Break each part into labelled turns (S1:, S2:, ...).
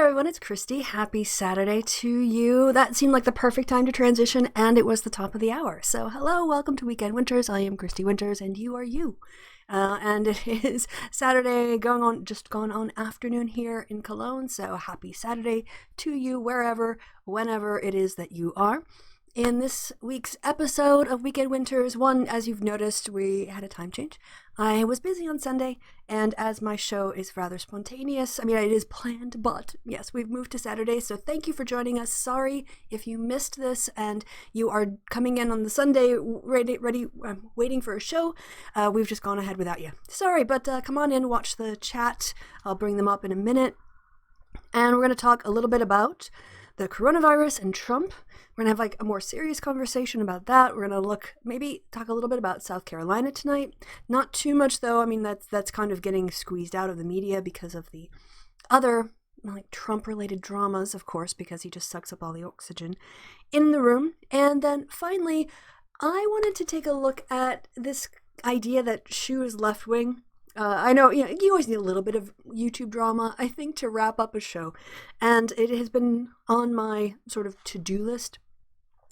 S1: everyone, it's Christy. Happy Saturday to you. That seemed like the perfect time to transition, and it was the top of the hour. So hello, welcome to Weekend Winters. I am Christy Winters, and you are you. And it is Saturday, gone on afternoon here in Cologne, so happy Saturday to you wherever, whenever it is that you are. In this week's episode of Weekend Winters, as you've noticed, we had a time change. I was busy on Sunday, and as my show is rather spontaneous, it is planned, but yes, we've moved to Saturday, so thank you for joining us. Sorry if you missed this and you are coming in on the Sunday ready, waiting for a show. We've just gone ahead without you. Sorry, but come on in, watch the chat. I'll bring them up in a minute. And we're going to talk a little bit about the coronavirus and Trump. We're going to have a more serious conversation about that. We're going to maybe talk a little bit about South Carolina tonight. Not too much though. That's kind of getting squeezed out of the media because of the other Trump-related dramas, of course, because he just sucks up all the oxygen in the room. And then finally, I wanted to take a look at this idea that Shoe is left-wing. I know, you always need a little bit of YouTube drama, I think, to wrap up a show. And it has been on my sort of to-do list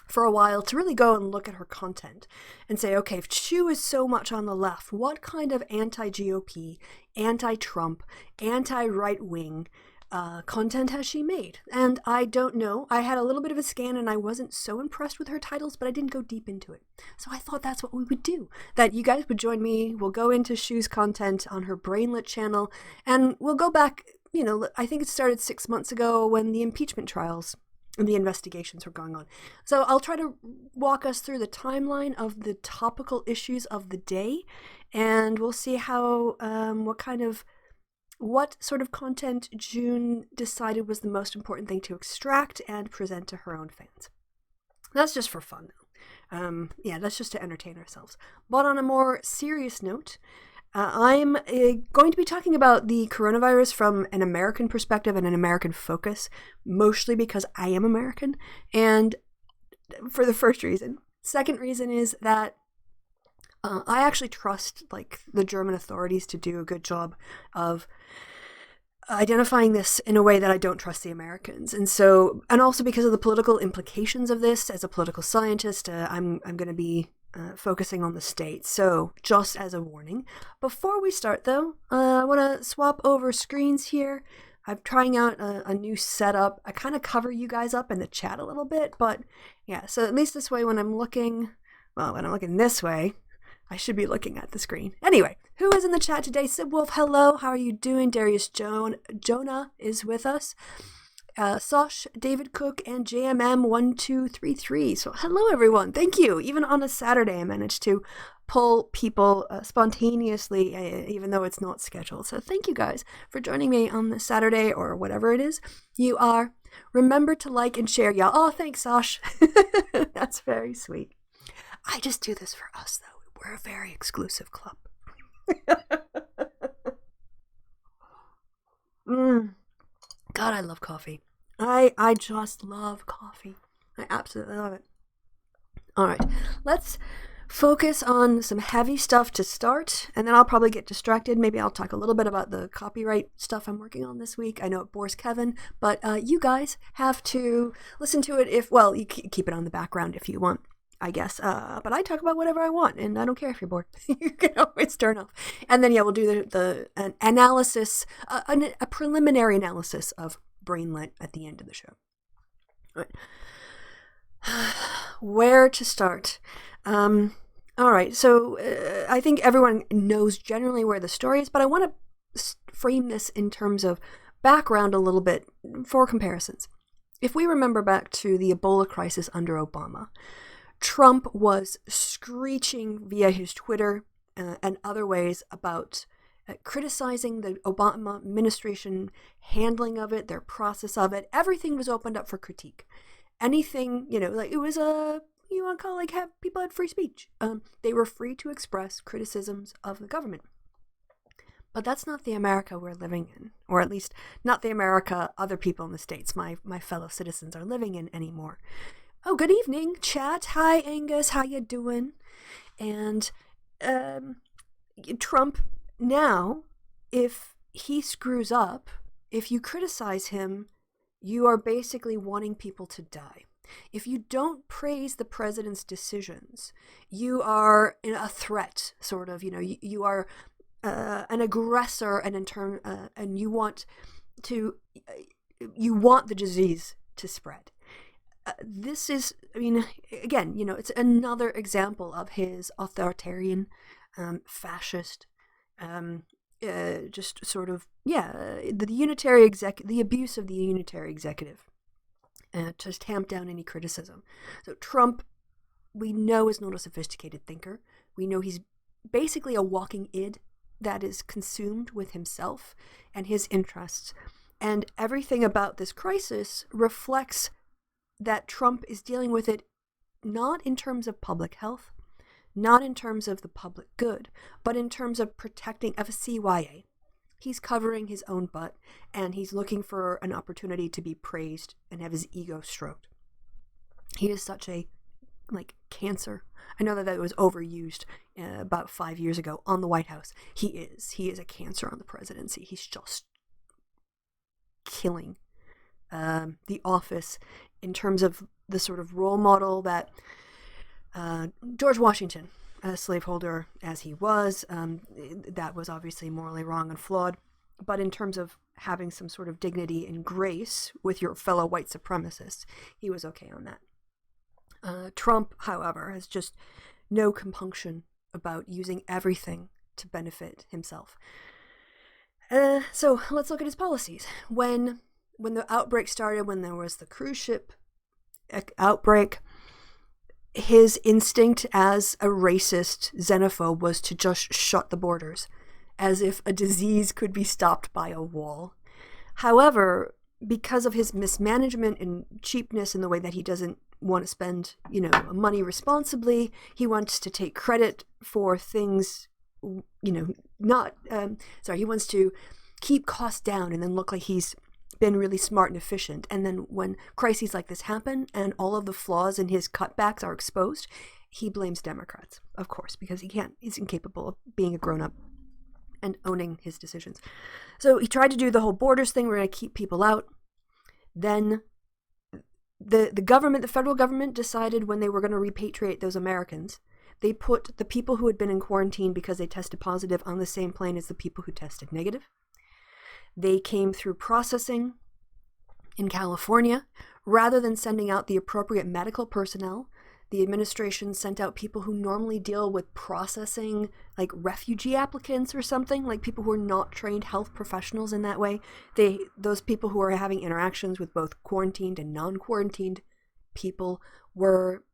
S1: for a while to really go and look at her content and say, okay, if Shoe is so much on the left, what kind of anti-GOP, anti-Trump, anti-right-wing content has she made? And I don't know. I had a little bit of a scan and I wasn't so impressed with her titles, but I didn't go deep into it. So I thought that's what we would do. That you guys would join me. We'll go into Shoe's content on her Brainlet channel and we'll go back, I think it started 6 months ago when the impeachment trials and the investigations were going on. So I'll try to walk us through the timeline of the topical issues of the day, and we'll see how, what sort of content June decided was the most important thing to extract and present to her own fans. That's just for fun, though. That's just to entertain ourselves. But on a more serious note, I'm going to be talking about the coronavirus from an American perspective and an American focus, mostly because I am American, and for the first reason. Second reason is that I actually trust the German authorities to do a good job of identifying this in a way that I don't trust the Americans. And also because of the political implications of this, as a political scientist, I'm going to be focusing on the States. So just as a warning. Before we start though, I want to swap over screens here. I'm trying out a new setup. I kind of cover you guys up in the chat a little bit, but yeah, so at least this way when I'm looking this way, I should be looking at the screen. Anyway, who is in the chat today? Sibwolf, hello. How are you doing? Darius Jonah is with us. Sosh, David Cook, and JMM1233. So hello, everyone. Thank you. Even on a Saturday, I managed to pull people spontaneously, even though it's not scheduled. So thank you guys for joining me on this Saturday or whatever it is you are. Remember to like and share, y'all. Oh, thanks, Sosh. That's very sweet. I just do this for us, though. We're a very exclusive club. God, I love coffee. I just love coffee. I absolutely love it. All right, let's focus on some heavy stuff to start, and then I'll probably get distracted. Maybe I'll talk a little bit about the copyright stuff I'm working on this week. I know it bores Kevin, but you guys have to listen to it you keep it on the background if you want, I guess. But I talk about whatever I want, and I don't care if you're bored. You can always turn off. And then, we'll do an analysis, a preliminary analysis of Brainlet at the end of the show. All right. Where to start? All right. So I think everyone knows generally where the story is, but I want to frame this in terms of background a little bit for comparisons. If we remember back to the Ebola crisis under Obama, Trump was screeching via his Twitter and other ways about criticizing the Obama administration handling of it, their process of it. Everything was opened up for critique. Anything, it was you want to call have people had free speech. They were free to express criticisms of the government. But that's not the America we're living in, or at least not the America other people in the States, my fellow citizens, are living in anymore. Oh, good evening, chat. Hi, Angus. How you doing? And Trump now, if he screws up, if you criticize him, you are basically wanting people to die. If you don't praise the president's decisions, you are a threat, sort of. You are an aggressor, and and you want the disease to spread. This is, again, it's another example of his authoritarian, fascist, just sort of, the abuse of the unitary executive, to tamp down any criticism. So Trump, we know, is not a sophisticated thinker. We know he's basically a walking id that is consumed with himself and his interests. And everything about this crisis reflects that Trump is dealing with it not in terms of public health, not in terms of the public good, but in terms of protecting FCYA. He's covering his own butt, and he's looking for an opportunity to be praised and have his ego stroked. He is such a, cancer. I know that was overused about 5 years ago on the White House. He is a cancer on the presidency. He's just killing the office in terms of the sort of role model that George Washington, a slaveholder as he was, that was obviously morally wrong and flawed. But in terms of having some sort of dignity and grace with your fellow white supremacists, he was okay on that. Trump, however, has just no compunction about using everything to benefit himself. So let's look at his policies. When the outbreak started, when there was the cruise ship outbreak, his instinct as a racist xenophobe was to just shut the borders, as if a disease could be stopped by a wall. However, because of his mismanagement and cheapness in the way that he doesn't want to spend, money responsibly, he wants to take credit for things, he wants to keep costs down and then look like he's been really smart and efficient. And then when crises like this happen and all of the flaws in his cutbacks are exposed, he blames Democrats, of course, because he's incapable of being a grown-up and owning his decisions. So he tried to do the whole borders thing. We're going to keep people out. Then the federal government decided when they were going to repatriate those Americans, they put the people who had been in quarantine because they tested positive on the same plane as the people who tested negative. They came through processing in California. Rather than sending out the appropriate medical personnel, the administration sent out people who normally deal with processing, like refugee applicants or something, like people who are not trained health professionals in that way. Those people who are having interactions with both quarantined and non-quarantined people were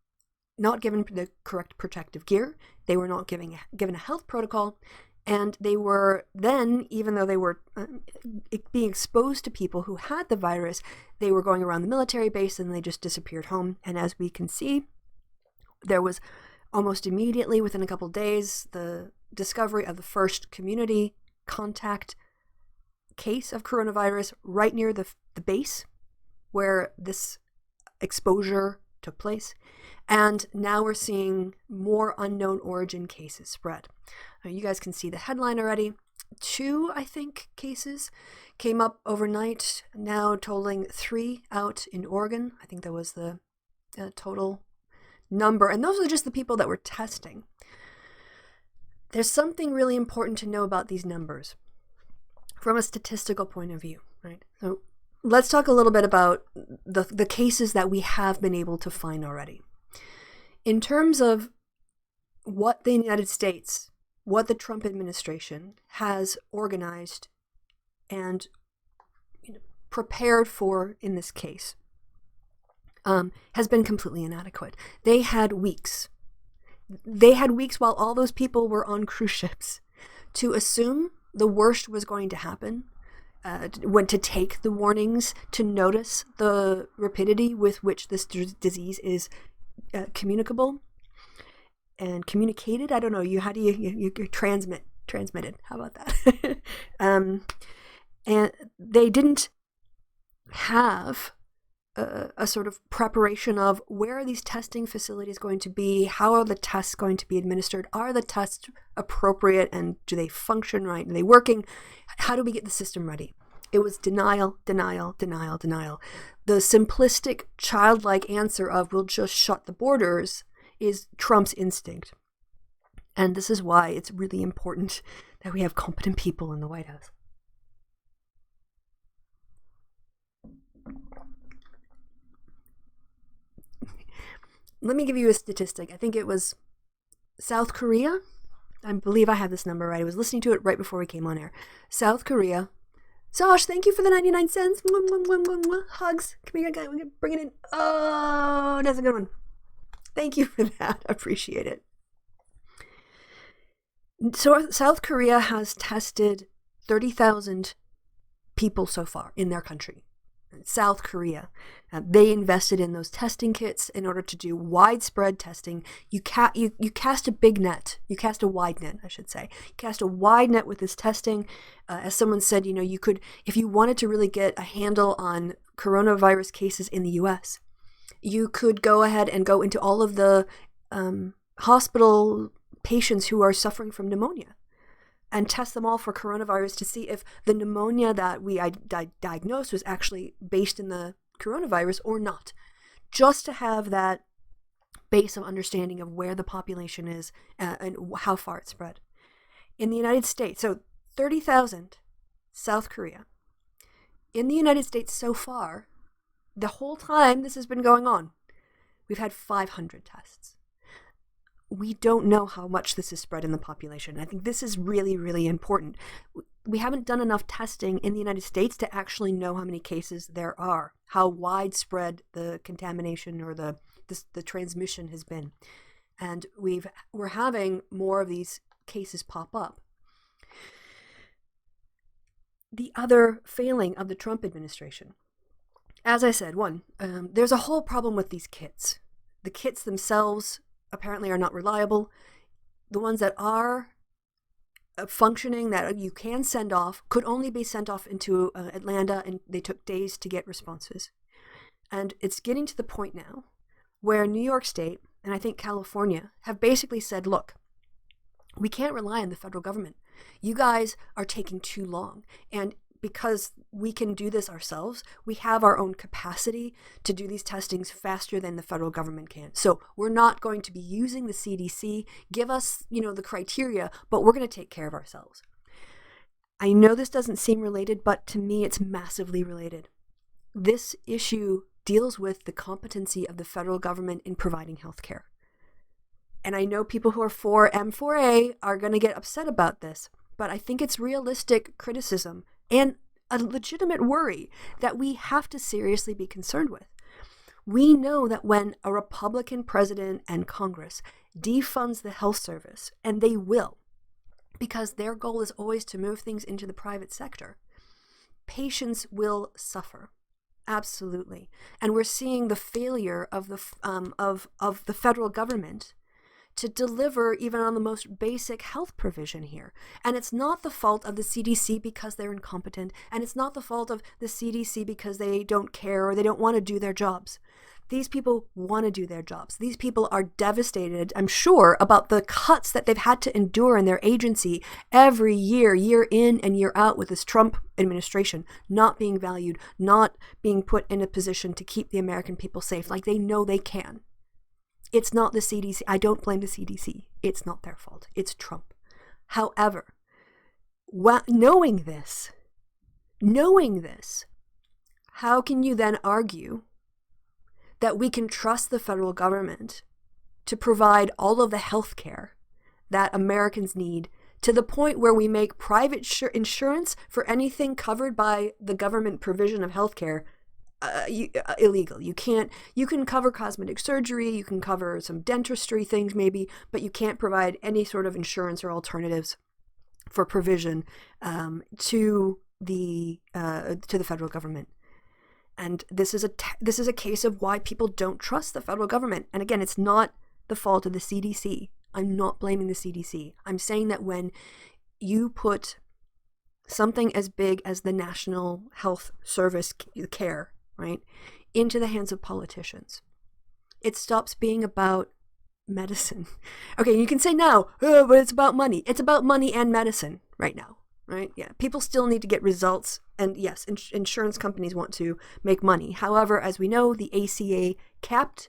S1: not given the correct protective gear. They were not given a health protocol. And they were then, even though they were being exposed to people who had the virus, they were going around the military base and they just disappeared home. And as we can see, there was almost immediately, within a couple of days, the discovery of the first community contact case of coronavirus right near the base where this exposure took place. And now we're seeing more unknown origin cases spread. You guys can see the headline already. 2, I think, cases came up overnight, now totaling 3 out in Oregon. I think that was the total number. And those are just the people that were testing. There's something really important to know about these numbers from a statistical point of view, right? So let's talk a little bit about the cases that we have been able to find already. In terms of what the United States, what the Trump administration has organized and prepared for in this case, has been completely inadequate. They had weeks. While all those people were on cruise ships to assume the worst was going to happen, to take the warnings, to notice the rapidity with which this disease is communicable and communicated. I don't know. How do you transmitted? How about that? And they didn't have a sort of preparation of where are these testing facilities going to be? How are the tests going to be administered? Are the tests appropriate and do they function right? Are they working? How do we get the system ready? It was denial, denial, denial, denial. The simplistic, childlike answer of we'll just shut the borders is Trump's instinct. And this is why it's really important that we have competent people in the White House. Let me give you a statistic. I think it was South Korea. I believe I have this number right. I was listening to it right before we came on air. South Korea. Josh, thank you for the 99 cents. Mwah, mwah, mwah, mwah, mwah. Hugs. Come here, guys. We're going to bring it in. Oh, that's a good one. Thank you for that. I appreciate it. So South Korea has tested 30,000 people so far in their country. South Korea. They invested in those testing kits in order to do widespread testing. You cast a big net. You cast a wide net, I should say. You cast a wide net with this testing. As someone said, you could, if you wanted to really get a handle on coronavirus cases in the U.S., you could go ahead and go into all of the hospital patients who are suffering from pneumonia and test them all for coronavirus to see if the pneumonia that we diagnosed was actually based in the coronavirus or not. Just to have that base of understanding of where the population is and how far it spread. In the United States, so 30,000, South Korea. In the United States so far, the whole time this has been going on, we've had 500 tests. We don't know how much this is spread in the population. I think this is really, really important. We haven't done enough testing in the United States to actually know how many cases there are, how widespread the contamination or the transmission has been. And we're having more of these cases pop up. The other failing of the Trump administration, as I said, there's a whole problem with these kits. The kits themselves apparently are not reliable. The ones that are functioning, that you can send off, could only be sent off into Atlanta, and they took days to get responses. And it's getting to the point now where New York State, and I think California, have basically said, look, we can't rely on the federal government. You guys are taking too long. And because we can do this ourselves, we have our own capacity to do these testings faster than the federal government can. So we're not going to be using the CDC. Give us, the criteria, but we're going to take care of ourselves. I know this doesn't seem related, but to me, it's massively related. This issue deals with the competency of the federal government in providing health care. And I know people who are for M4A are going to get upset about this, but I think it's realistic criticism and a legitimate worry that we have to seriously be concerned with. We know that when a Republican president and Congress defunds the health service, and they will, because their goal is always to move things into the private sector, patients will suffer. Absolutely. And we're seeing the failure of the federal government to deliver even on the most basic health provision here. And it's not the fault of the CDC because they're incompetent, and it's not the fault of the CDC because they don't care or they don't want to do their jobs. These people want to do their jobs. These people are devastated, I'm sure, about the cuts that they've had to endure in their agency every year, year in and year out, with this Trump administration not being valued, not being put in a position to keep the American people safe like they know they can. It's not the CDC. I don't blame the CDC. It's not their fault. It's Trump. However, knowing this, how can you then argue that we can trust the federal government to provide all of the health care that Americans need, to the point where we make private insurance for anything covered by the government provision of health care illegal? You can cover cosmetic surgery, you can cover some dentistry things maybe, but you can't provide any sort of insurance or alternatives for provision to the federal government. And this is a case of why people don't trust the federal government. And again, it's not the fault of the CDC. I'm not blaming the CDC. I'm saying that when you put something as big as the National Health Service care, right, into the hands of politicians, it stops being about medicine. Okay, you can say now, oh, but it's about money. It's about money and medicine right now, right? Yeah, people still need to get results. And yes, insurance companies want to make money. However, as we know, the ACA capped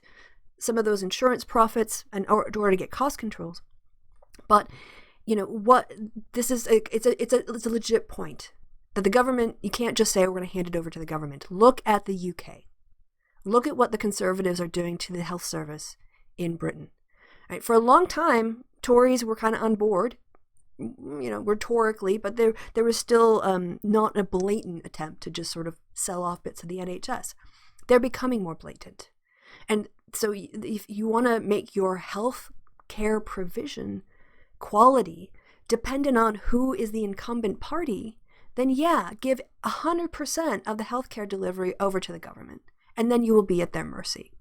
S1: some of those insurance profits in order to get cost controls. But, what this is, it's a legit point that the government, you can't just say, we're going to hand it over to the government. Look at the UK. Look at what the Conservatives are doing to the health service in Britain. Right? For a long time, Tories were kind of on board, rhetorically, but there was still not a blatant attempt to just sort of sell off bits of the NHS. They're becoming more blatant. And so if you want to make your health care provision quality dependent on who is the incumbent party, then give 100% of the healthcare delivery over to the government, and then you will be at their mercy.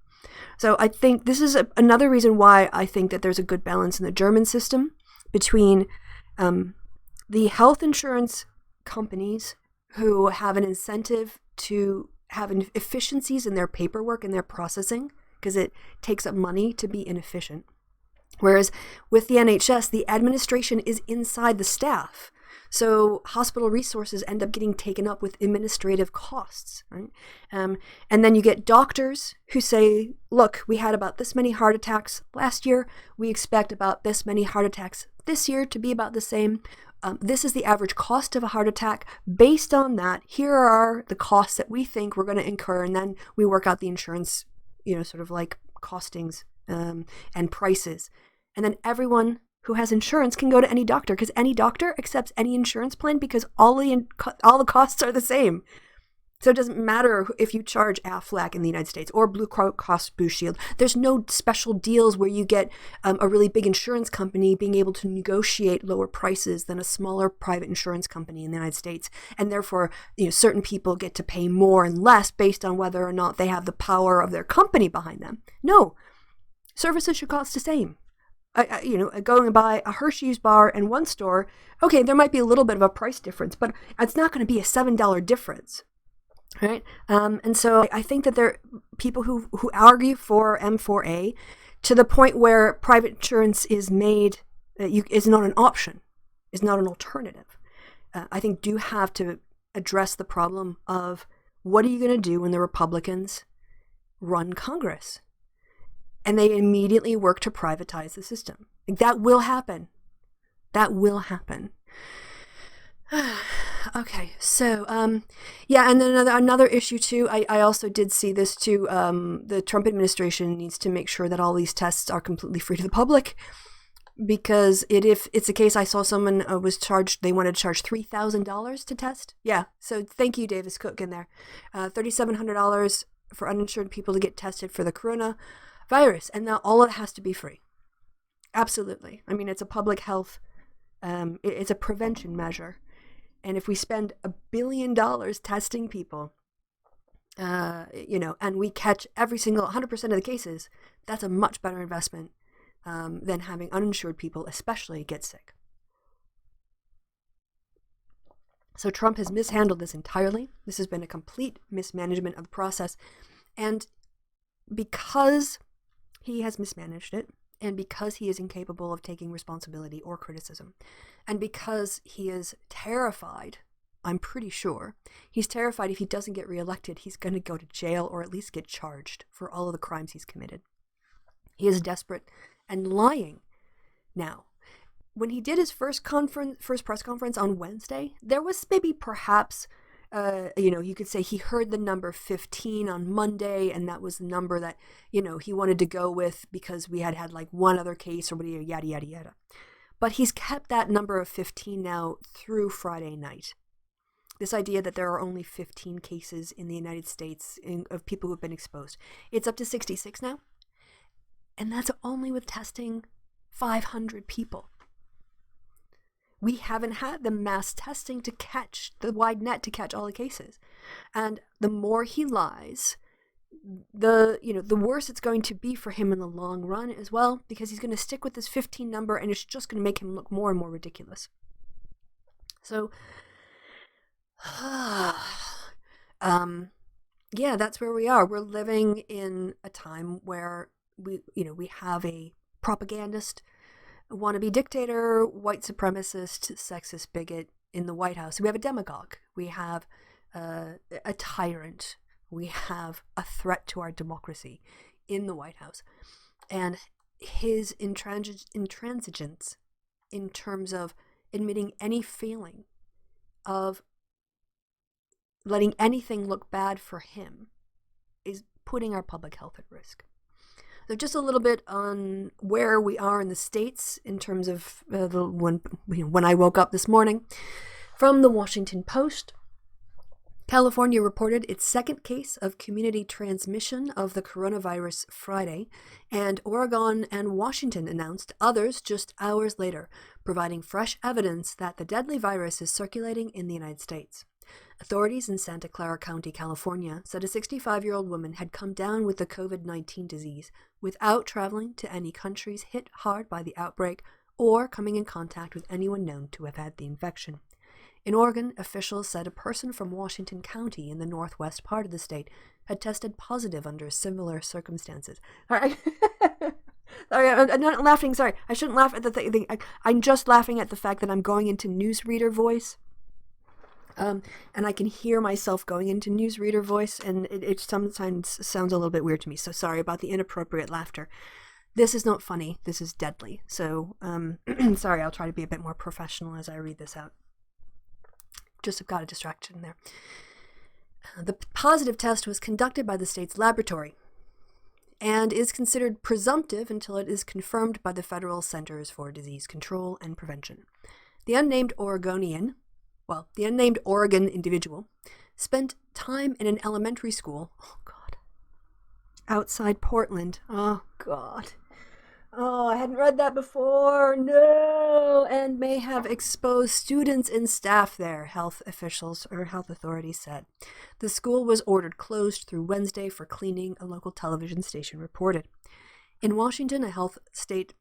S1: So I think this is another reason why I think that there's a good balance in the German system between the health insurance companies who have an incentive to have efficiencies in their paperwork and their processing, because it takes up money to be inefficient. Whereas with the NHS, the administration is inside the staff. So hospital resources end up getting taken up with administrative costs, right? And then you get doctors who say, look, we had about this many heart attacks last year. We expect about this many heart attacks this year to be about the same. This is the average cost of a heart attack. Based on that, here are the costs that we think we're going to incur. And then we work out the insurance, sort of like costings and prices. And then everyone who has insurance can go to any doctor, because any doctor accepts any insurance plan, because all the costs are the same. So it doesn't matter if you charge Aflac in the United States or Blue Cross Blue Shield. There's no special deals where you get a really big insurance company being able to negotiate lower prices than a smaller private insurance company in the United States. And therefore, certain people get to pay more and less based on whether or not they have the power of their company behind them. No, services should cost the same. Going and buy a Hershey's bar in one store, okay, there might be a little bit of a price difference, but it's not going to be a $7 difference, right? And so I think that there are people who argue for M4A to the point where private insurance is made, is not an option, is not an alternative. I think do have to address the problem of what are you going to do when the Republicans run Congress? And they immediately work to privatize the system. That will happen. That will happen. Okay, so, and then another issue too, I also did see this too, the Trump administration needs to make sure that all these tests are completely free to the public, because if it's a case, I saw someone was charged, they wanted to charge $3,000 to test. Yeah, so thank you, Davis Cook in there. $3,700 for uninsured people to get tested for the coronavirus, and now all of it has to be free. Absolutely. I mean, it's a public health, it's a prevention measure. And if we spend $1 billion testing people, and we catch every single 100% of the cases, that's a much better investment than having uninsured people, especially, get sick. So Trump has mishandled this entirely. This has been a complete mismanagement of the process. And because he has mismanaged it, and because he is incapable of taking responsibility or criticism, and because he is terrified, I'm pretty sure, he's terrified if he doesn't get reelected, he's going to go to jail or at least get charged for all of the crimes he's committed. He is desperate and lying now. When he did his first press conference on Wednesday, there was maybe perhaps you could say he heard the number 15 on Monday, and that was the number that, he wanted to go with because we had like one other case or whatever, yada, yada, yada. But he's kept that number of 15 now through Friday night. This idea that there are only 15 cases in the United States of people who have been exposed. It's up to 66 now. And that's only with testing 500 people. We haven't had the mass testing to catch, the wide net to catch all the cases. And the more he lies, the worse it's going to be for him in the long run as well, because he's going to stick with this 15 number, and it's just going to make him look more and more ridiculous. So, that's where we are. We're living in a time where we have a propagandist, wannabe dictator, white supremacist, sexist bigot, in the White House. We have a demagogue. We have a tyrant. We have a threat to our democracy in the White House. And his intransigence in terms of admitting any feeling of letting anything look bad for him is putting our public health at risk. So just a little bit on where we are in the States in terms of when I woke up this morning. From the Washington Post, California reported its second case of community transmission of the coronavirus Friday, and Oregon and Washington announced others just hours later, providing fresh evidence that the deadly virus is circulating in the United States. Authorities in Santa Clara County, California, said a 65-year-old woman had come down with the COVID-19 disease without traveling to any countries hit hard by the outbreak or coming in contact with anyone known to have had the infection. In Oregon, officials said a person from Washington County in the northwest part of the state had tested positive under similar circumstances. Sorry, I'm not laughing. Sorry, I shouldn't laugh at the thing. I'm just laughing at the fact that I'm going into newsreader voice. And I can hear myself going into newsreader voice, and it sometimes sounds a little bit weird to me. So sorry about the inappropriate laughter. This is not funny. This is deadly. So sorry, I'll try to be a bit more professional as I read this out. Just have got a distraction there. The positive test was conducted by the state's laboratory and is considered presumptive until it is confirmed by the Federal Centers for Disease Control and Prevention. The unnamed Oregon individual spent time in an elementary school, outside Portland. I hadn't read that before. No. And may have exposed students and staff there, health authorities said. The school was ordered closed through Wednesday for cleaning, a local television station reported. In Washington, state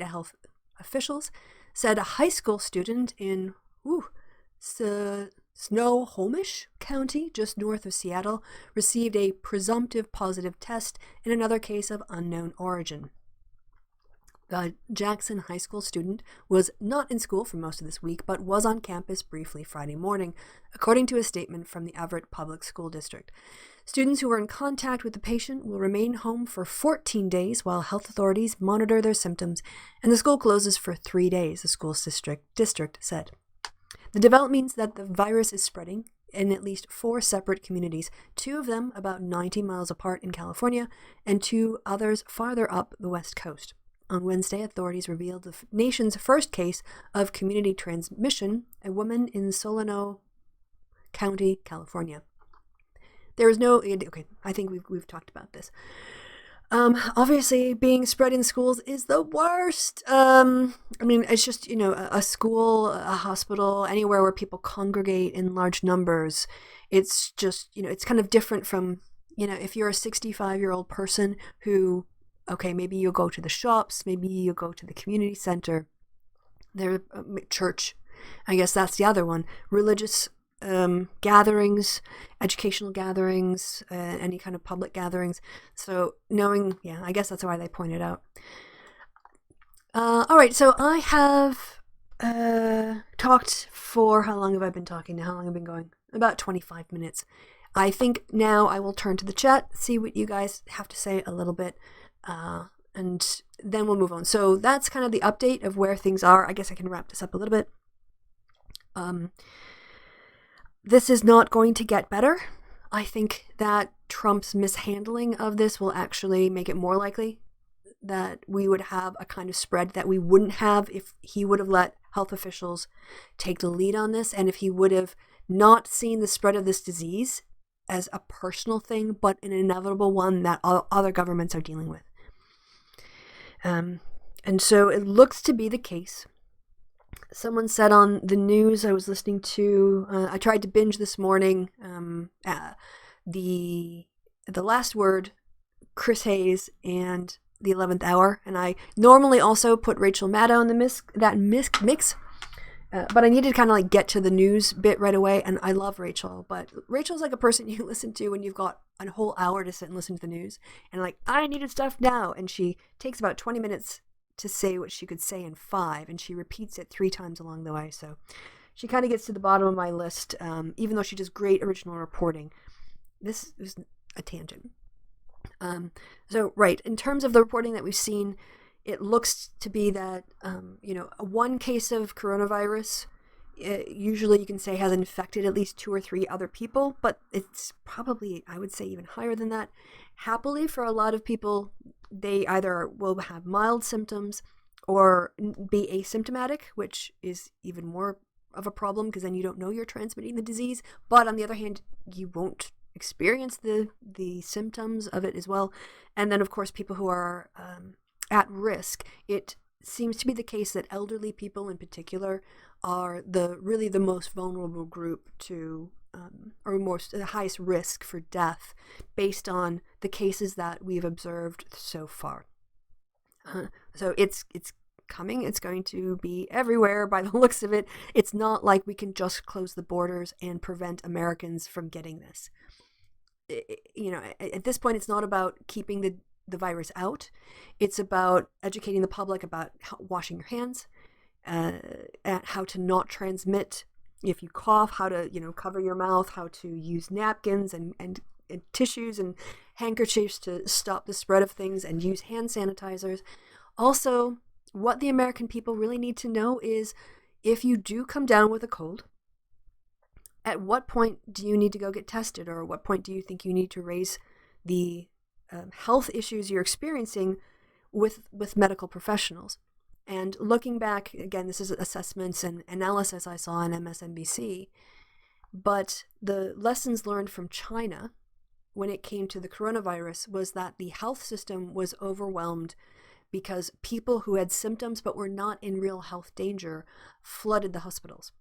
S1: health officials said a high school student in Snohomish County, just north of Seattle, received a presumptive positive test in another case of unknown origin. The Jackson High School student was not in school for most of this week, but was on campus briefly Friday morning, according to a statement from the Everett Public School District. Students who were in contact with the patient will remain home for 14 days while health authorities monitor their symptoms, and the school closes for 3 days, the school district said. The development means that the virus is spreading in at least 4 separate communities, 2 of them about 90 miles apart in California, and 2 others farther up the West Coast. On Wednesday, authorities revealed the nation's first case of community transmission, a woman in Solano County, California. There is no... Okay, I think we've talked about this. Obviously, being spread in schools is the worst. It's just, a school, a hospital, anywhere where people congregate in large numbers. It's just, it's kind of different from, if you're a 65-year-old person who, maybe you'll go to the shops, maybe you'll go to the community center, their church. I guess that's the other one. Religious gatherings, educational gatherings, any kind of public gatherings. So I guess that's why they point it out. All right, so I have talked for, how long have I been talking now? How long have I been going? About 25 minutes. I think now I will turn to the chat, see what you guys have to say a little bit, and then we'll move on. So that's kind of the update of where things are. I guess I can wrap this up a little bit. This is not going to get better. I think that Trump's mishandling of this will actually make it more likely that we would have a kind of spread that we wouldn't have if he would have let health officials take the lead on this, and if he would have not seen the spread of this disease as a personal thing, but an inevitable one that other governments are dealing with. And so it looks to be the case. Someone said on the news I was listening to, I tried to binge this morning, the Last Word, Chris Hayes, and the 11th Hour, and I normally also put Rachel Maddow in the mix, but I needed to kind of get to the news bit right away, and I love Rachel, but Rachel's like a person you listen to when you've got a whole hour to sit and listen to the news, and I needed stuff now, and she takes about 20 minutes to say what she could say in 5, and she repeats it 3 times along the way. So she kind of gets to the bottom of my list, even though she does great original reporting. This is a tangent. So, right, in terms of the reporting that we've seen, it looks to be that, one case of coronavirus, usually you can say has infected at least 2 or 3 other people, but it's probably, I would say, even higher than that. Happily, for a lot of people, they either will have mild symptoms or be asymptomatic, which is even more of a problem because then you don't know you're transmitting the disease. But on the other hand, you won't experience the symptoms of it as well. And then, of course, people who are at risk. It seems to be the case that elderly people in particular are the most vulnerable group to or the highest risk for death based on the cases that we've observed so far. So it's coming. It's going to be everywhere by the looks of it. It's not like we can just close the borders and prevent Americans from getting this. At this point, it's not about keeping the virus out. It's about educating the public about washing your hands, at how to not transmit if you cough, how to cover your mouth, how to use napkins and tissues and handkerchiefs to stop the spread of things, and use hand sanitizers. Also, what the American people really need to know is if you do come down with a cold, at what point do you need to go get tested, or at what point do you think you need to raise the health issues you're experiencing with medical professionals? And looking back, again, this is assessments and analysis I saw on MSNBC, but the lessons learned from China when it came to the coronavirus was that the health system was overwhelmed because people who had symptoms but were not in real health danger flooded the hospitals.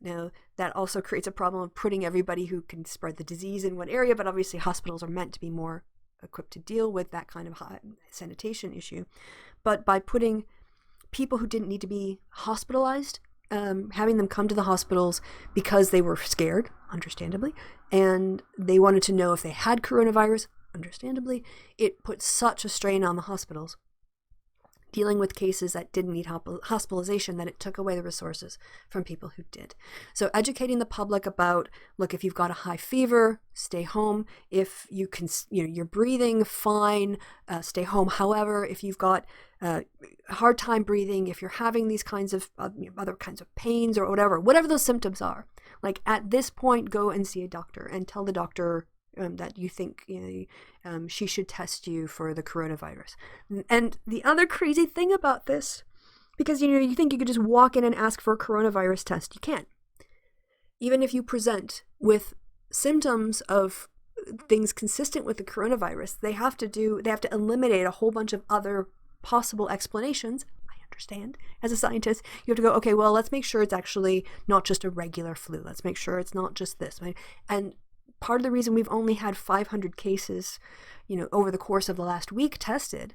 S1: Now, that also creates a problem of putting everybody who can spread the disease in one area, but obviously hospitals are meant to be more equipped to deal with that kind of sanitation issue. But by putting people who didn't need to be hospitalized, having them come to the hospitals because they were scared, understandably, and they wanted to know if they had coronavirus, understandably, it put such a strain on the hospitals dealing with cases that didn't need hospitalization that it took away the resources from people who did. So educating the public about, look, if you've got a high fever, stay home. If you can, you're breathing fine, stay home. However, if you've got a hard time breathing, if you're having these kinds of other kinds of pains or whatever those symptoms are, like at this point, go and see a doctor and tell the doctor that you think she should test you for the coronavirus. And the other crazy thing about this, because you think you could just walk in and ask for a coronavirus test, you can't. Even if you present with symptoms of things consistent with the coronavirus, they have to eliminate a whole bunch of other possible explanations. I understand. As a scientist, you have to go, okay, well, let's make sure it's actually not just a regular flu. Let's make sure it's not just this. Right? And part of the reason we've only had 500 cases, over the course of the last week tested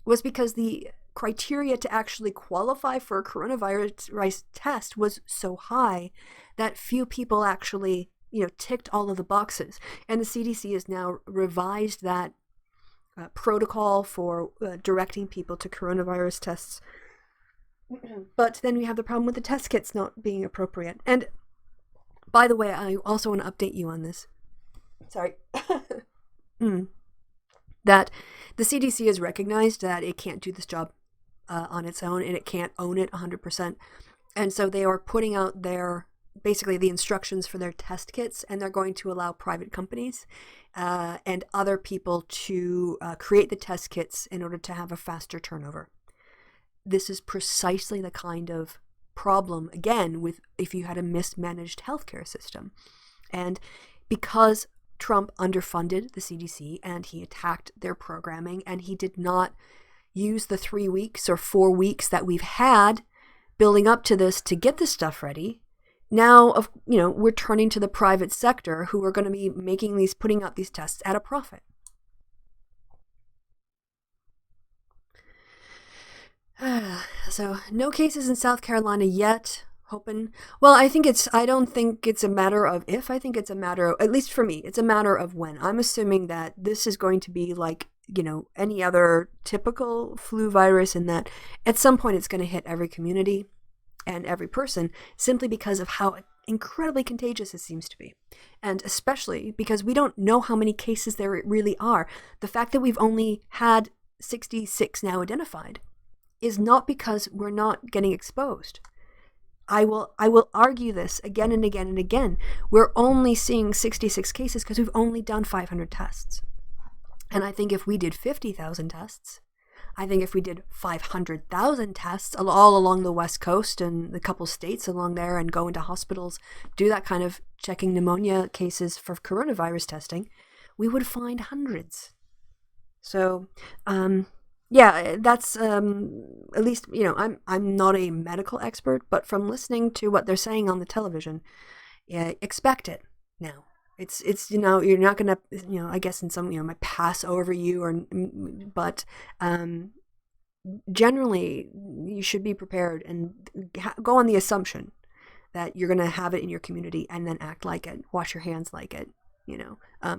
S1: was because the criteria to actually qualify for a coronavirus test was so high that few people actually, ticked all of the boxes. And the CDC has now revised that protocol for directing people to coronavirus tests. But then we have the problem with the test kits not being appropriate. And by the way, I also want to update you on this. Sorry. That the CDC has recognized that it can't do this job on its own, and it can't own it 100%. And so they are putting out basically the instructions for their test kits, and they're going to allow private companies and other people to create the test kits in order to have a faster turnover. This is precisely the kind of problem, again, with if you had a mismanaged healthcare system. And because Trump underfunded the CDC and he attacked their programming, and he did not use the 3 weeks or 4 weeks that we've had building up to this to get this stuff ready. Now, we're turning to the private sector, who are going to be putting out these tests at a profit. So no cases in South Carolina yet. Hoping. Well, I don't think it's a matter of if. I think it's a matter of, at least for me, it's a matter of when. I'm assuming that this is going to be like any other typical flu virus, in that at some point it's going to hit every community and every person, simply because of how incredibly contagious it seems to be. And especially because we don't know how many cases there really are. The fact that we've only had 66 now identified is not because we're not getting exposed. I will argue this again and again and again. We're only seeing 66 cases because we've only done 500 tests. And I think if we did 50,000 tests, I think if we did 500,000 tests all along the West Coast and the couple states along there, and go into hospitals, do that kind of checking pneumonia cases for coronavirus testing, we would find hundreds. So, that's at least, I'm not a medical expert, but from listening to what they're saying on the television, expect it now. It's you're not gonna, I guess in some, might pass over you, but generally you should be prepared and go on the assumption that you're gonna have it in your community, and then act like it, wash your hands like it,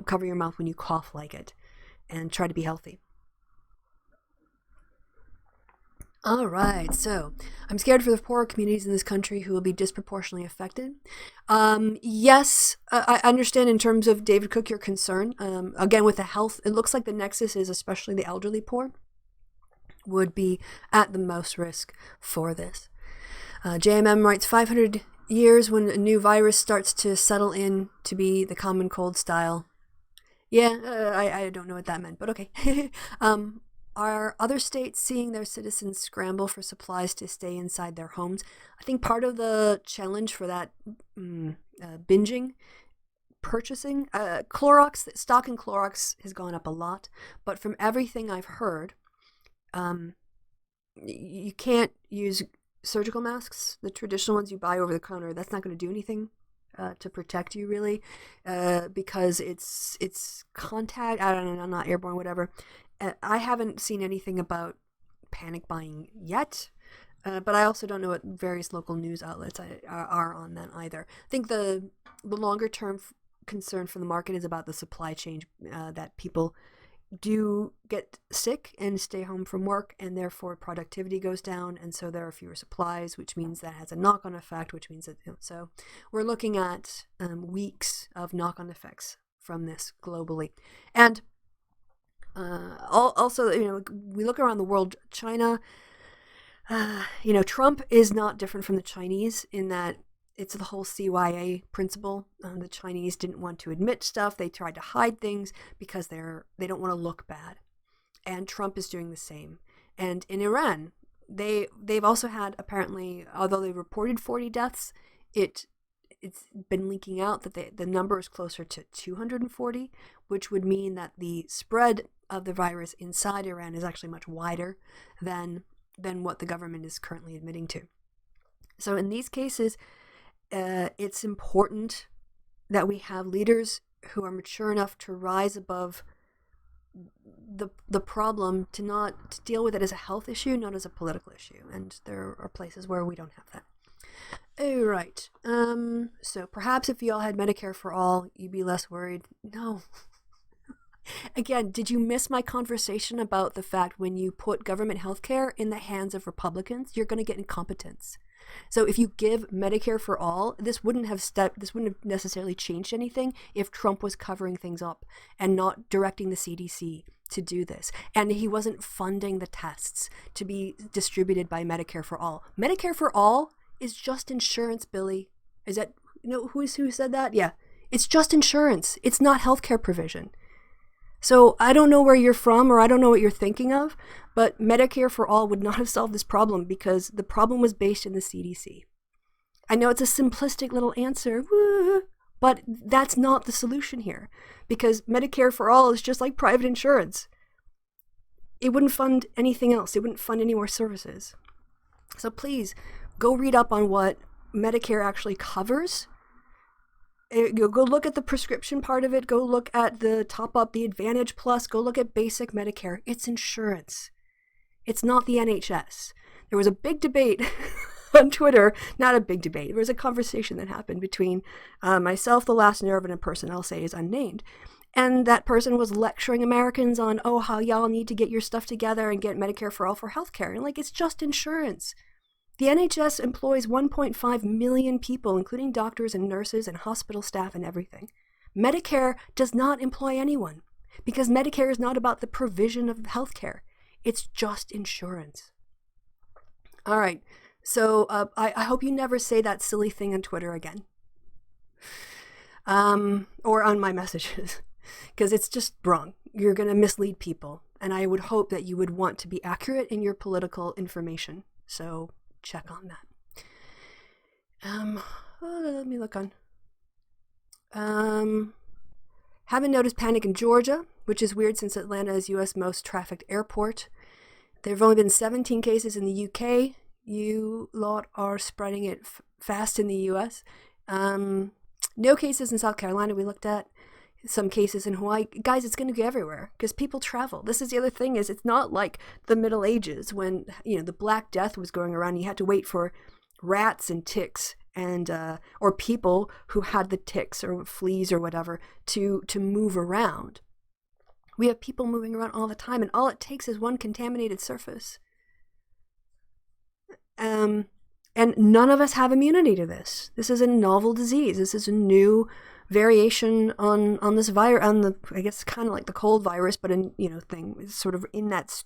S1: cover your mouth when you cough like it, and try to be healthy. All right, so I'm scared for the poorer communities in this country who will be disproportionately affected. Yes, I understand in terms of, David Cook, your concern. Again, with the health, it looks like the nexus is especially the elderly poor would be at the most risk for this. JMM writes, 500 years when a new virus starts to settle in to be the common cold style. Yeah, I don't know what that meant, but okay. Are other states seeing their citizens scramble for supplies to stay inside their homes? I think part of the challenge for that binging, purchasing, Clorox, stock in Clorox has gone up a lot, but from everything I've heard, you can't use surgical masks, the traditional ones you buy over the counter. That's not going to do anything to protect you, really, because it's contact, I don't know, not airborne, whatever. I haven't seen anything about panic buying yet, but I also don't know what various local news outlets are on that either. I think the longer term concern for the market is about the supply chain, that people do get sick and stay home from work, and therefore productivity goes down, and so there are fewer supplies, which means that has a knock-on effect, which means that, so we're looking at weeks of knock-on effects from this globally. And also, we look around the world, China, Trump is not different from the Chinese in that it's the whole CYA principle. The Chinese didn't want to admit stuff. They tried to hide things because they don't want to look bad. And Trump is doing the same. And in Iran, they've also had, apparently, although they reported 40 deaths, it's been leaking out that the number is closer to 240, which would mean that the spread of the virus inside Iran is actually much wider than what the government is currently admitting to. So in these cases, it's important that we have leaders who are mature enough to rise above the problem, to deal with it as a health issue, not as a political issue. And there are places where we don't have that. Oh, right. So perhaps if you all had Medicare for all, you'd be less worried. No. Again, did you miss my conversation about the fact when you put government healthcare in the hands of Republicans, you're going to get incompetence? So if you give Medicare for all, this wouldn't have necessarily changed anything if Trump was covering things up and not directing the CDC to do this. And he wasn't funding the tests to be distributed by Medicare for all. Medicare for all is just insurance, Billy. Is that, who said that? Yeah. It's just insurance. It's not healthcare provision. So I don't know where you're from, or I don't know what you're thinking of, but Medicare for all would not have solved this problem because the problem was based in the CDC. I know it's a simplistic little answer, but that's not the solution here, because Medicare for all is just like private insurance. It wouldn't fund anything else. It wouldn't fund any more services. So please go read up on what Medicare actually covers. Go look at the prescription part of it. Go look at the top up, the Advantage Plus. Go look at basic Medicare. It's insurance. It's not the NHS. There was a big debate on Twitter. Not a big debate. There was a conversation that happened between myself, the last nerve, and a person I'll say is unnamed. And that person was lecturing Americans on, oh, how y'all need to get your stuff together and get Medicare for all for healthcare. And like, it's just insurance. The NHS employs 1.5 million people, including doctors and nurses and hospital staff and everything. Medicare does not employ anyone because Medicare is not about the provision of healthcare. It's just insurance. All right. So I hope you never say that silly thing on Twitter again. Or on my messages, because it's just wrong. You're going to mislead people. And I would hope that you would want to be accurate in your political information. So check on that. Let me look on. Haven't noticed panic in Georgia, which is weird since Atlanta is U.S. most trafficked airport. There have only been 17 cases in the UK. You lot are spreading it fast in the U.S. No cases in South Carolina we looked at. Some cases in Hawaii. Guys, it's going to go everywhere because people travel. This is the other thing, is it's not like the Middle Ages when, the Black Death was going around. You had to wait for rats and ticks and or people who had the ticks or fleas or whatever to move around. We have people moving around all the time, and all it takes is one contaminated surface. And none of us have immunity to this. This is a novel disease. This is a new variation on this virus, I guess kind of like the cold virus, but thing. It's sort of in that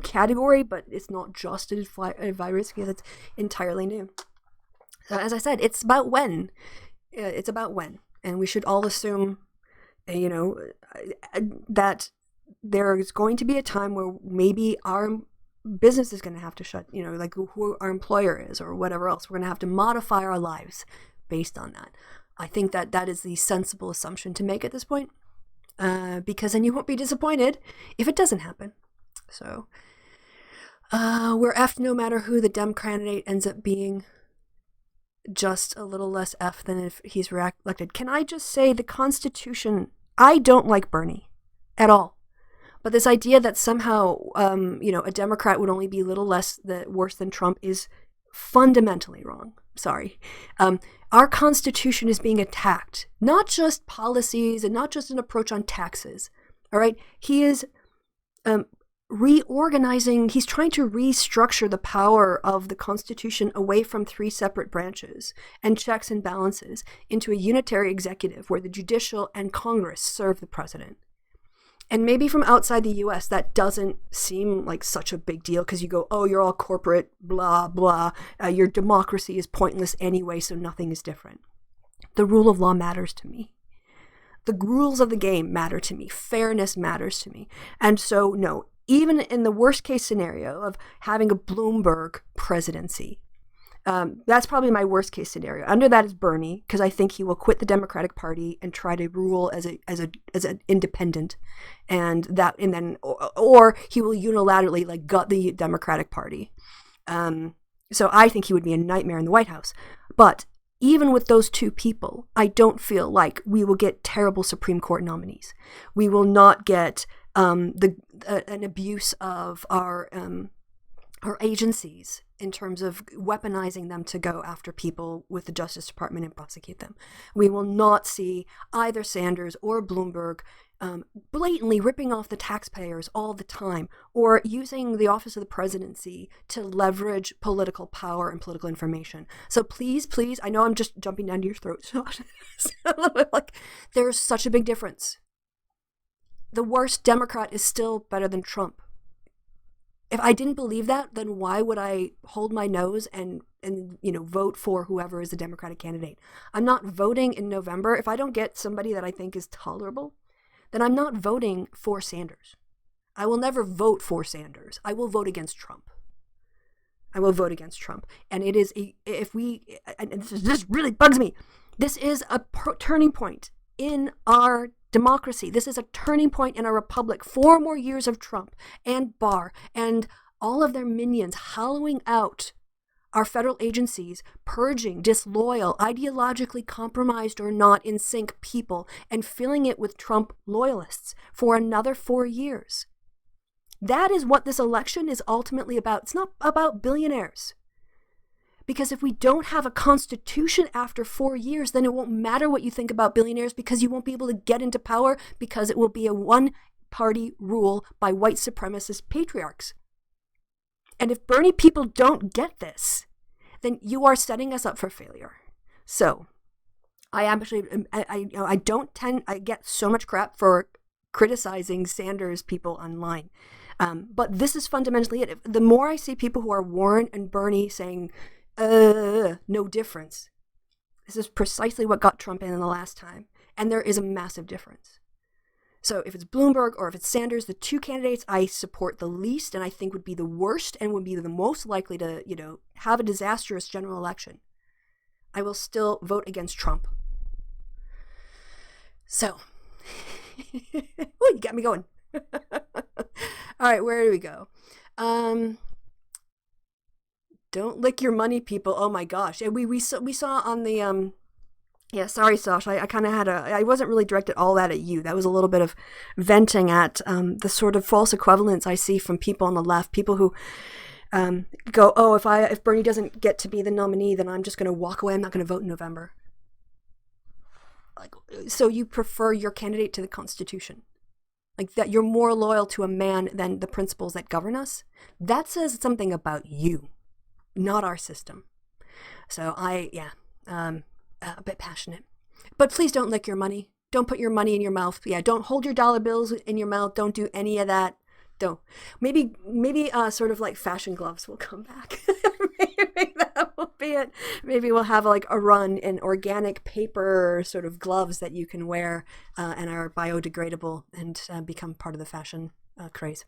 S1: category, but it's not just a virus because it's entirely new. So as I said, it's about when. It's about when. And we should all assume, that there is going to be a time where maybe our business is going to have to shut, like who our employer is or whatever else. We're going to have to modify our lives based on that. I think that is the sensible assumption to make at this point, because then you won't be disappointed if it doesn't happen. So we're effed no matter who the Dem candidate ends up being, just a little less F than if he's elected. Can I just say the Constitution, I don't like Bernie at all. But this idea that somehow, a Democrat would only be a little worse than Trump is fundamentally wrong. Sorry. Our Constitution is being attacked, not just policies and not just an approach on taxes. All right. He is reorganizing. He's trying to restructure the power of the Constitution away from three separate branches and checks and balances into a unitary executive where the judicial and Congress serve the president. And maybe from outside the U.S., that doesn't seem like such a big deal because you go, oh, you're all corporate, blah, blah. Your democracy is pointless anyway, so nothing is different. The rule of law matters to me. The rules of the game matter to me. Fairness matters to me. And so, no, even in the worst case scenario of having a Bloomberg presidency, that's probably my worst case scenario. Under that is Bernie, because I think he will quit the Democratic Party and try to rule as an independent, or he will unilaterally gut the Democratic Party. So I think he would be a nightmare in the White House. But even with those two people, I don't feel like we will get terrible Supreme Court nominees. We will not get an abuse of our agencies in terms of weaponizing them to go after people with the Justice Department and prosecute them. We will not see either Sanders or Bloomberg blatantly ripping off the taxpayers all the time or using the office of the presidency to leverage political power and political information. So please, I know I'm just jumping down to your throat. There's such a big difference. The worst Democrat is still better than Trump. If I didn't believe that, then why would I hold my nose and vote for whoever is the Democratic candidate? I'm not voting in November. If I don't get somebody that I think is tolerable, then I'm not voting for Sanders. I will never vote for Sanders. I will vote against Trump. And it is this really bugs me. This is a turning point in our democracy. This is a turning point in our republic. 4 more years of Trump and Barr and all of their minions hollowing out our federal agencies, purging disloyal, ideologically compromised or not in sync people, and filling it with Trump loyalists for another 4 years. That is what this election is ultimately about. It's not about billionaires. Because if we don't have a constitution after 4 years, then it won't matter what you think about billionaires, because you won't be able to get into power, because it will be a one-party rule by white supremacist patriarchs. And if Bernie people don't get this, then you are setting us up for failure. So I get so much crap for criticizing Sanders people online. But this is fundamentally it. The more I see people who are Warren and Bernie saying, no difference. This is precisely what got Trump in the last time. And there is a massive difference. So if it's Bloomberg or if it's Sanders, the two candidates I support the least and I think would be the worst and would be the most likely to, have a disastrous general election, I will still vote against Trump. So, oh, you got me going. All right, where do we go? Don't lick your money, people. Oh my gosh. We saw on the yeah, sorry, Sash. I kind of I wasn't really directed all that at you. That was a little bit of venting at the sort of false equivalence I see from people on the left. People who go, oh, if Bernie doesn't get to be the nominee, then I'm just going to walk away. I'm not going to vote in November. So you prefer your candidate to the Constitution? Like that you're more loyal to a man than the principles that govern us? That says something about you, not our system. So a bit passionate. But please don't lick your money. Don't put your money in your mouth. Yeah, don't hold your dollar bills in your mouth. Don't do any of that. Don't. Maybe sort of like fashion gloves will come back. Maybe that will be it. Maybe we'll have like a run in organic paper sort of gloves that you can wear and are biodegradable and become part of the fashion craze.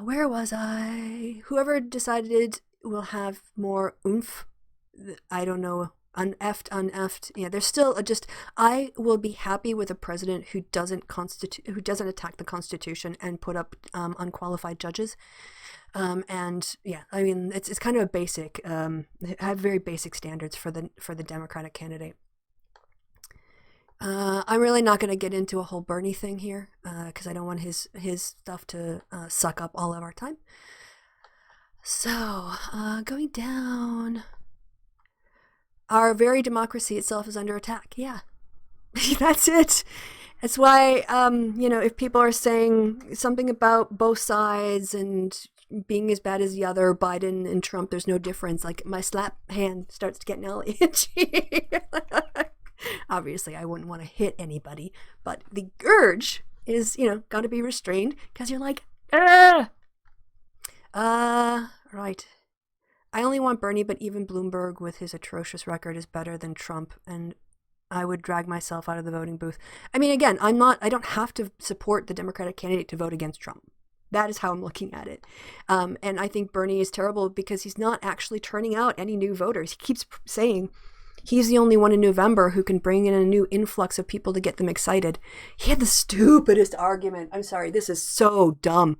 S1: Where was I? Whoever decided will have more oomph. I don't know. Uneffed. Yeah, there's still I will be happy with a president who doesn't attack the Constitution and put up unqualified judges. And yeah, I mean, it's kind of a basic, have very basic standards for the Democratic candidate. I'm really not going to get into a whole Bernie thing here, because I don't want his stuff to suck up all of our time. So, going down. Our very democracy itself is under attack. Yeah, that's it. That's why, if people are saying something about both sides and being as bad as the other, Biden and Trump, there's no difference. Like my slap hand starts to get now itchy. Obviously, I wouldn't want to hit anybody, but the urge is, got to be restrained because you're like, right. I only want Bernie, but even Bloomberg with his atrocious record is better than Trump, and I would drag myself out of the voting booth. I mean, again, I don't have to support the Democratic candidate to vote against Trump. That is how I'm looking at it. And I think Bernie is terrible because he's not actually turning out any new voters. He keeps saying he's the only one in November who can bring in a new influx of people to get them excited. He had the stupidest argument. I'm sorry, this is so dumb.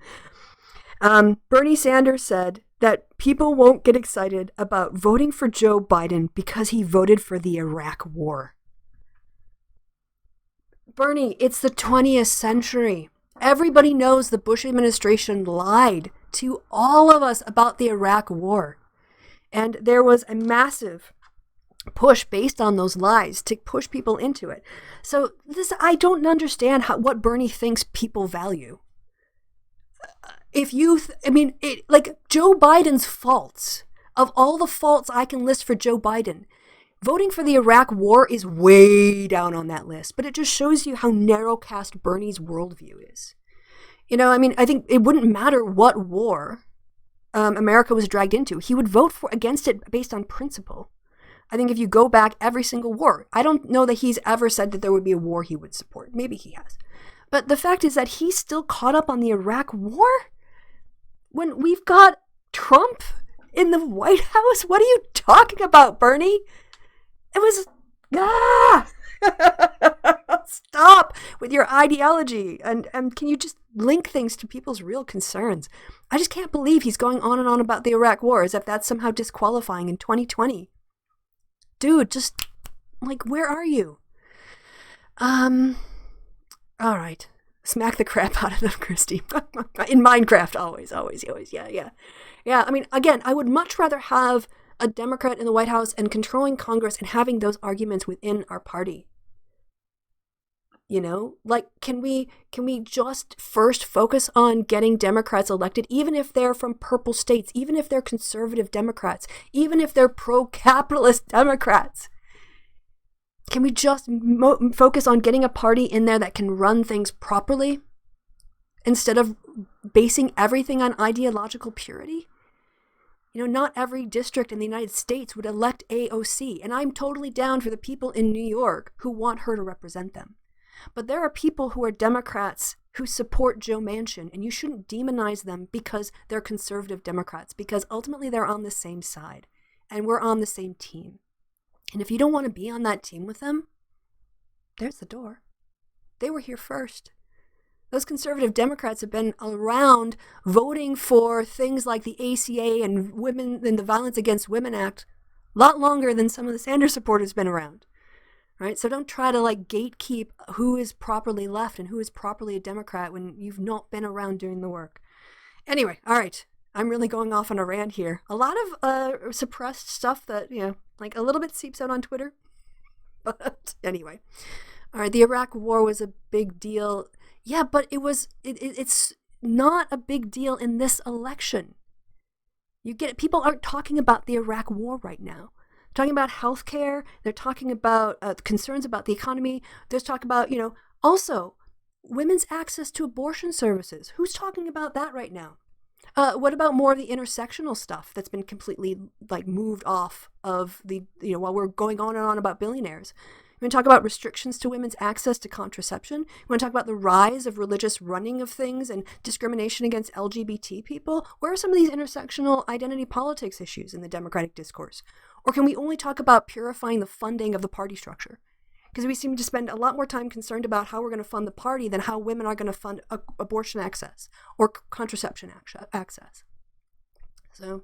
S1: Bernie Sanders said that people won't get excited about voting for Joe Biden because he voted for the Iraq War. Bernie, it's the 20th century. Everybody knows the Bush administration lied to all of us about the Iraq War. And there was a massive push based on those lies to push people into it. So I don't understand what Bernie thinks people value. Joe Biden's faults, of all the faults I can list for Joe Biden, voting for the Iraq War is way down on that list, but it just shows you how narrow-cast Bernie's worldview is. I think it wouldn't matter what war America was dragged into. He would vote against it based on principle. I think if you go back every single war, I don't know that he's ever said that there would be a war he would support. Maybe he has. But the fact is that he's still caught up on the Iraq War when we've got Trump in the White House. What are you talking about, Bernie? It was, stop with your ideology. And can you just link things to people's real concerns? I just can't believe he's going on and on about the Iraq War as if that's somehow disqualifying in 2020. Dude, just, where are you? All right. Smack the crap out of them, Christy. In Minecraft, always. Yeah. Yeah, I mean, again, I would much rather have a Democrat in the White House and controlling Congress and having those arguments within our party. You know, like, can we just first focus on getting Democrats elected, even if they're from purple states, even if they're conservative Democrats, even if they're pro-capitalist Democrats? Can we just focus on getting a party in there that can run things properly instead of basing everything on ideological purity? You know, not every district in the United States would elect AOC, and I'm totally down for the people in New York who want her to represent them. But there are people who are Democrats who support Joe Manchin, and you shouldn't demonize them because they're conservative Democrats, because ultimately they're on the same side, and we're on the same team. And if you don't want to be on that team with them, there's the door. They were here first. Those conservative Democrats have been around voting for things like the ACA and women and the Violence Against Women Act a lot longer than some of the Sanders supporters have been around. Right? So don't try to like gatekeep who is properly left and who is properly a Democrat when you've not been around doing the work. Anyway, all right. I'm really going off on a rant here. A lot of suppressed stuff that, you know, like a little bit seeps out on Twitter. But anyway. All right, the Iraq War was a big deal. Yeah, but it's not a big deal in this election. You get it. People aren't talking about the Iraq War right now. Talking about healthcare, they're talking about concerns about the economy. There's talk about, you know, also women's access to abortion services. Who's talking about that right now? What about more of the intersectional stuff that's been completely like moved off of the, you know, while we're going on and on about billionaires? We want to talk about restrictions to women's access to contraception. We want to talk about the rise of religious running of things and discrimination against LGBT people. Where are some of these intersectional identity politics issues in the Democratic discourse? Or can we only talk about purifying the funding of the party structure? Because we seem to spend a lot more time concerned about how we're going to fund the party than how women are going to fund abortion access or contraception access. So,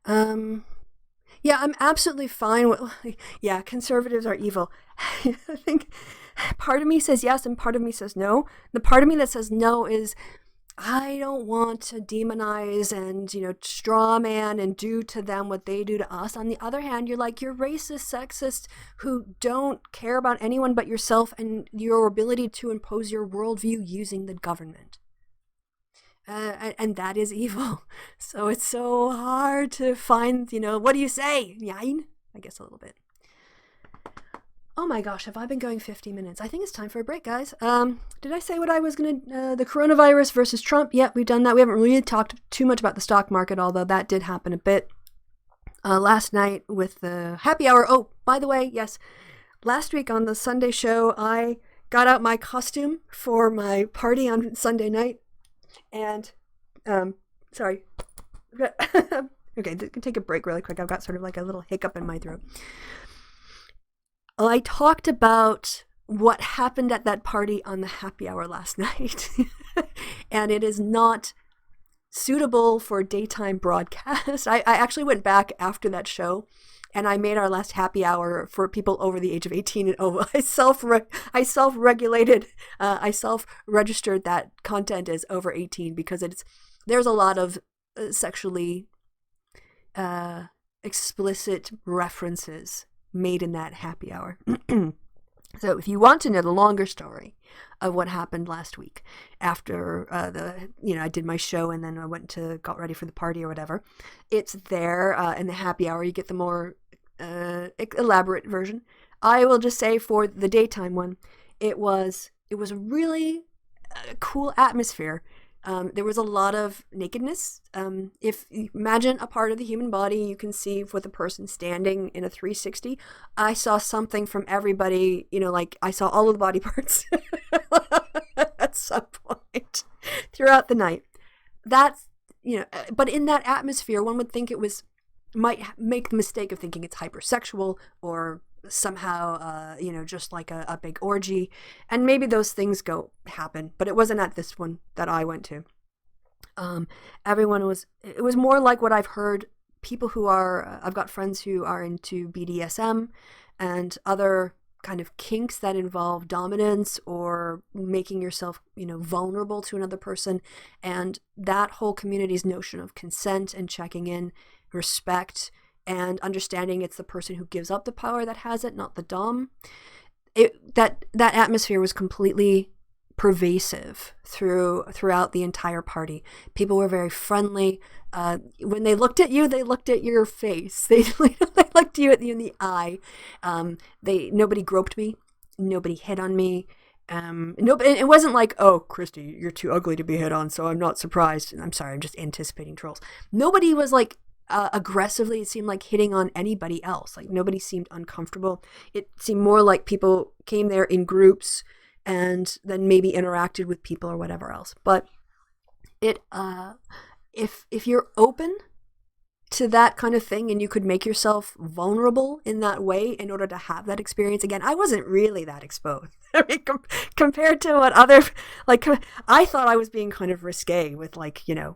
S1: yeah, I'm absolutely fine with, yeah, conservatives are evil. I think part of me says yes and part of me says no. The part of me that says no is, I don't want to demonize and, you know, straw man and do to them what they do to us. On the other hand, you're like, you're racist, sexist, who don't care about anyone but yourself and your ability to impose your worldview using the government. And that is evil. So it's so hard to find, you know, what do you say? Yine? I guess a little bit. Oh my gosh, have I been going 50 minutes? I think it's time for a break, guys. Did I say what I was going to... the coronavirus versus Trump? Yep, we've done that. We haven't really talked too much about the stock market, although that did happen a bit last night with the happy hour. Oh, by the way, yes, last week on the Sunday show, I got out my costume for my party on Sunday night. And, sorry. Okay, take a break really quick. I've got sort of like a little hiccup in my throat. I talked about what happened at that party on the happy hour last night. And it is not suitable for daytime broadcast. I actually went back after that show and I made our last happy hour for people over the age of 18 and over. I self-regulated, I self-registered that content as over 18 because there's a lot of sexually explicit references made in that happy hour. So if you want to know the longer story of what happened last week after I did my show and then I got ready for the party or whatever, it's there in the happy hour. You get the more elaborate version. I will just say for the daytime one, it was a really cool atmosphere. There was a lot of nakedness. If you imagine a part of the human body, you can see with a person standing in a 360. I saw something from everybody, you know, like I saw all of the body parts at some point throughout the night. That's, you know, but in that atmosphere, one would think might make the mistake of thinking it's hypersexual or somehow, just like a big orgy. And maybe those things happen, but it wasn't at this one that I went to. It was more like what I've heard people I've got friends who are into BDSM and other kind of kinks that involve dominance or making yourself, you know, vulnerable to another person. And that whole community's notion of consent and checking in, respect, and understanding it's the person who gives up the power that has it, not the dom. That atmosphere was completely pervasive throughout the entire party. People were very friendly. When they looked at you, they looked at your face. They looked you in the eye. Nobody groped me. Nobody hit on me. It wasn't like, oh, Christy, you're too ugly to be hit on, so I'm not surprised. I'm sorry, I'm just anticipating trolls. Nobody was like aggressively, it seemed like, hitting on anybody else. Like, nobody seemed uncomfortable. It seemed more like people came there in groups and then maybe interacted with people or whatever else. But if you're open to that kind of thing and you could make yourself vulnerable in that way in order to have that experience again, I wasn't really that exposed. I mean, compared to what other, like, I thought I was being kind of risque with, like, the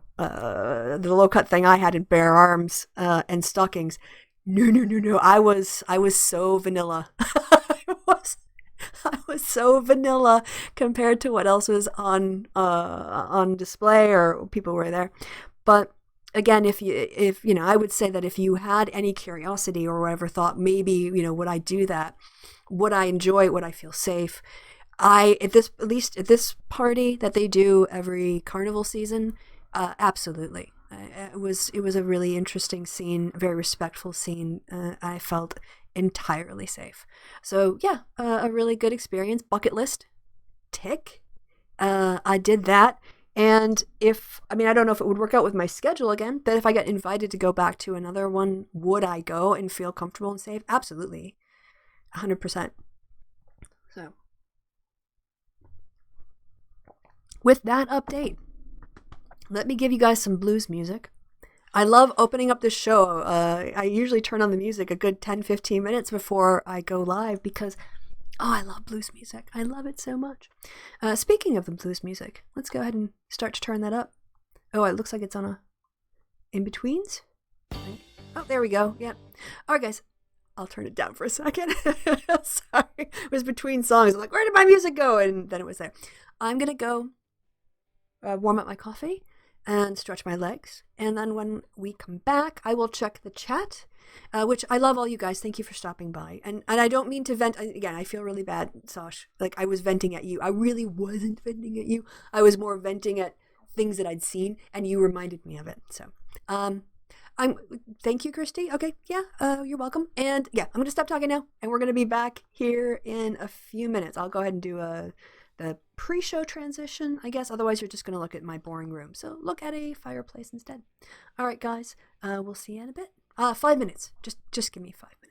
S1: low cut thing I had in bare arms and stockings. No. I was so vanilla. I was so vanilla compared to what else was on display or people were there. But again, if I would say that if you had any curiosity or whatever thought, maybe, would I do that? Would I enjoy it? Would I feel safe? At least at this party that they do every carnival season, absolutely. It was a really interesting scene, a very respectful scene. I felt entirely safe. So yeah, a really good experience. Bucket list, tick. I did that. And I don't know if it would work out with my schedule again, but if I get invited to go back to another one, would I go and feel comfortable and safe? Absolutely. 100%. So, with that update, let me give you guys some blues music. I love opening up this show. I usually turn on the music a good 10-15 minutes before I go live because I love blues music. I love it so much. Speaking of the blues music, let's go ahead and start to turn that up. Oh, it looks like it's on a in-betweens. Oh, there we go. Yep. All right, guys. I'll turn it down for a second. Sorry. It was between songs. I'm like, where did my music go? And then it was there. I'm going to go warm up my coffee and stretch my legs. And then when we come back, I will check the chat. Which I love all you guys. Thank you for stopping by. And I don't mean to vent. Again, I feel really bad, Sash. Like, I was venting at you. I really wasn't venting at you. I was more venting at things that I'd seen, and you reminded me of it. So, thank you, Christy. Okay, yeah, you're welcome. And yeah, I'm going to stop talking now, and we're going to be back here in a few minutes. I'll go ahead and do the pre-show transition, I guess. Otherwise, you're just going to look at my boring room. So look at a fireplace instead. All right, guys. We'll see you in a bit. 5 minutes. Just give me 5 minutes.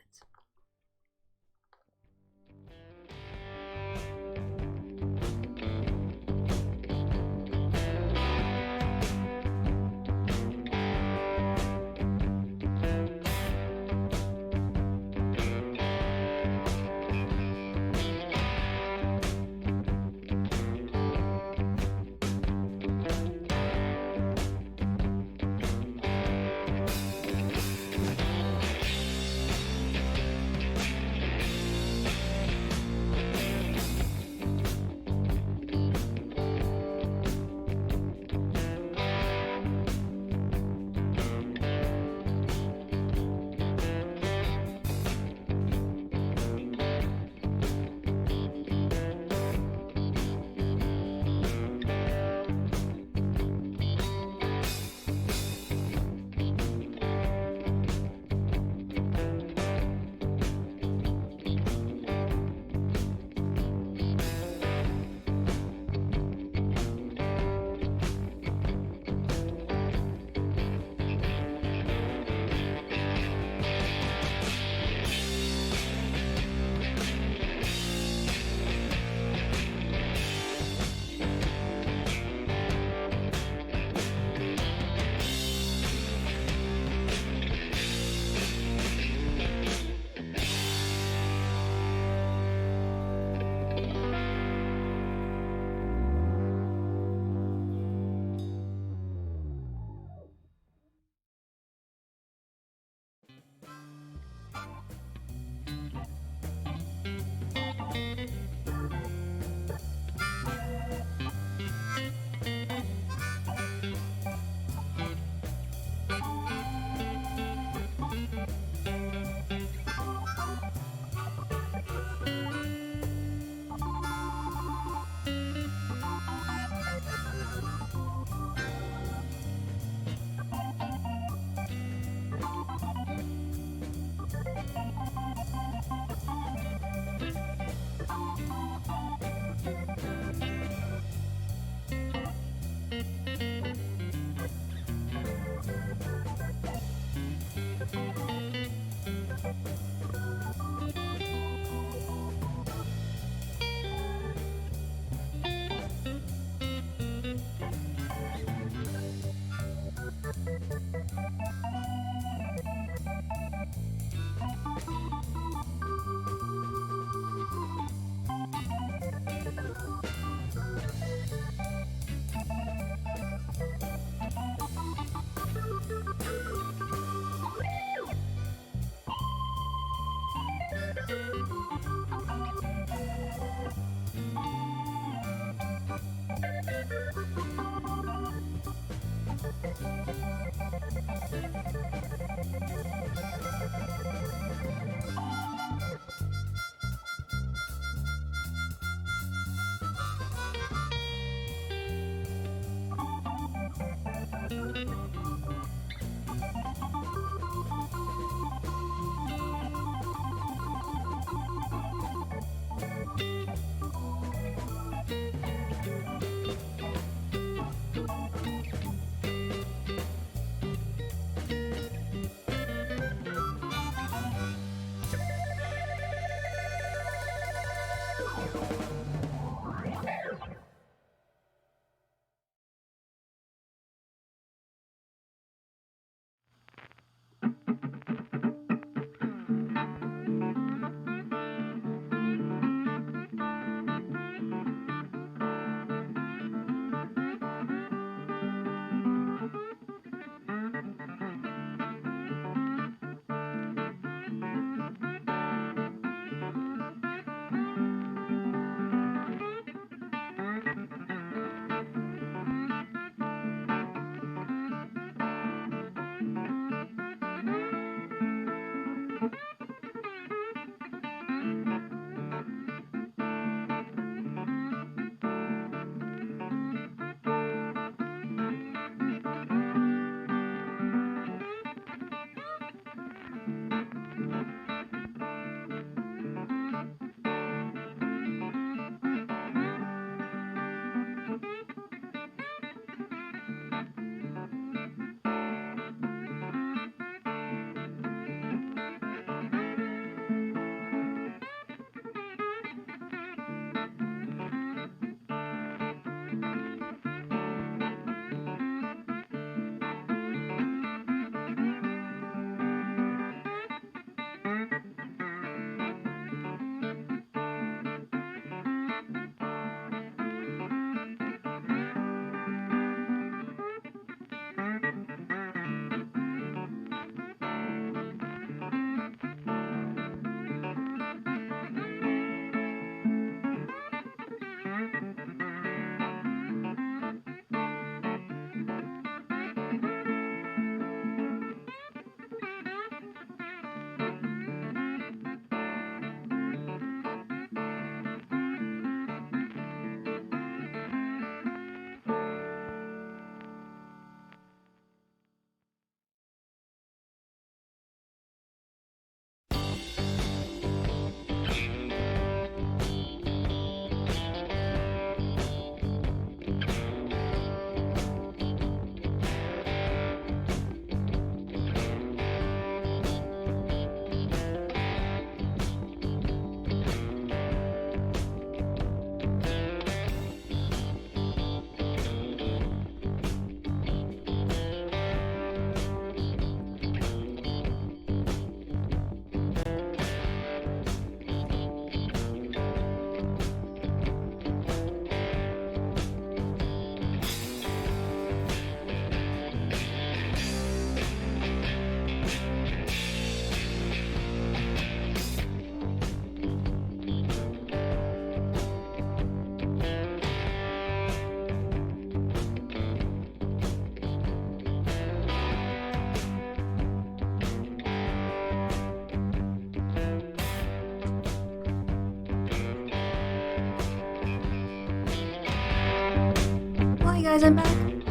S1: Hey guys, I'm back. Time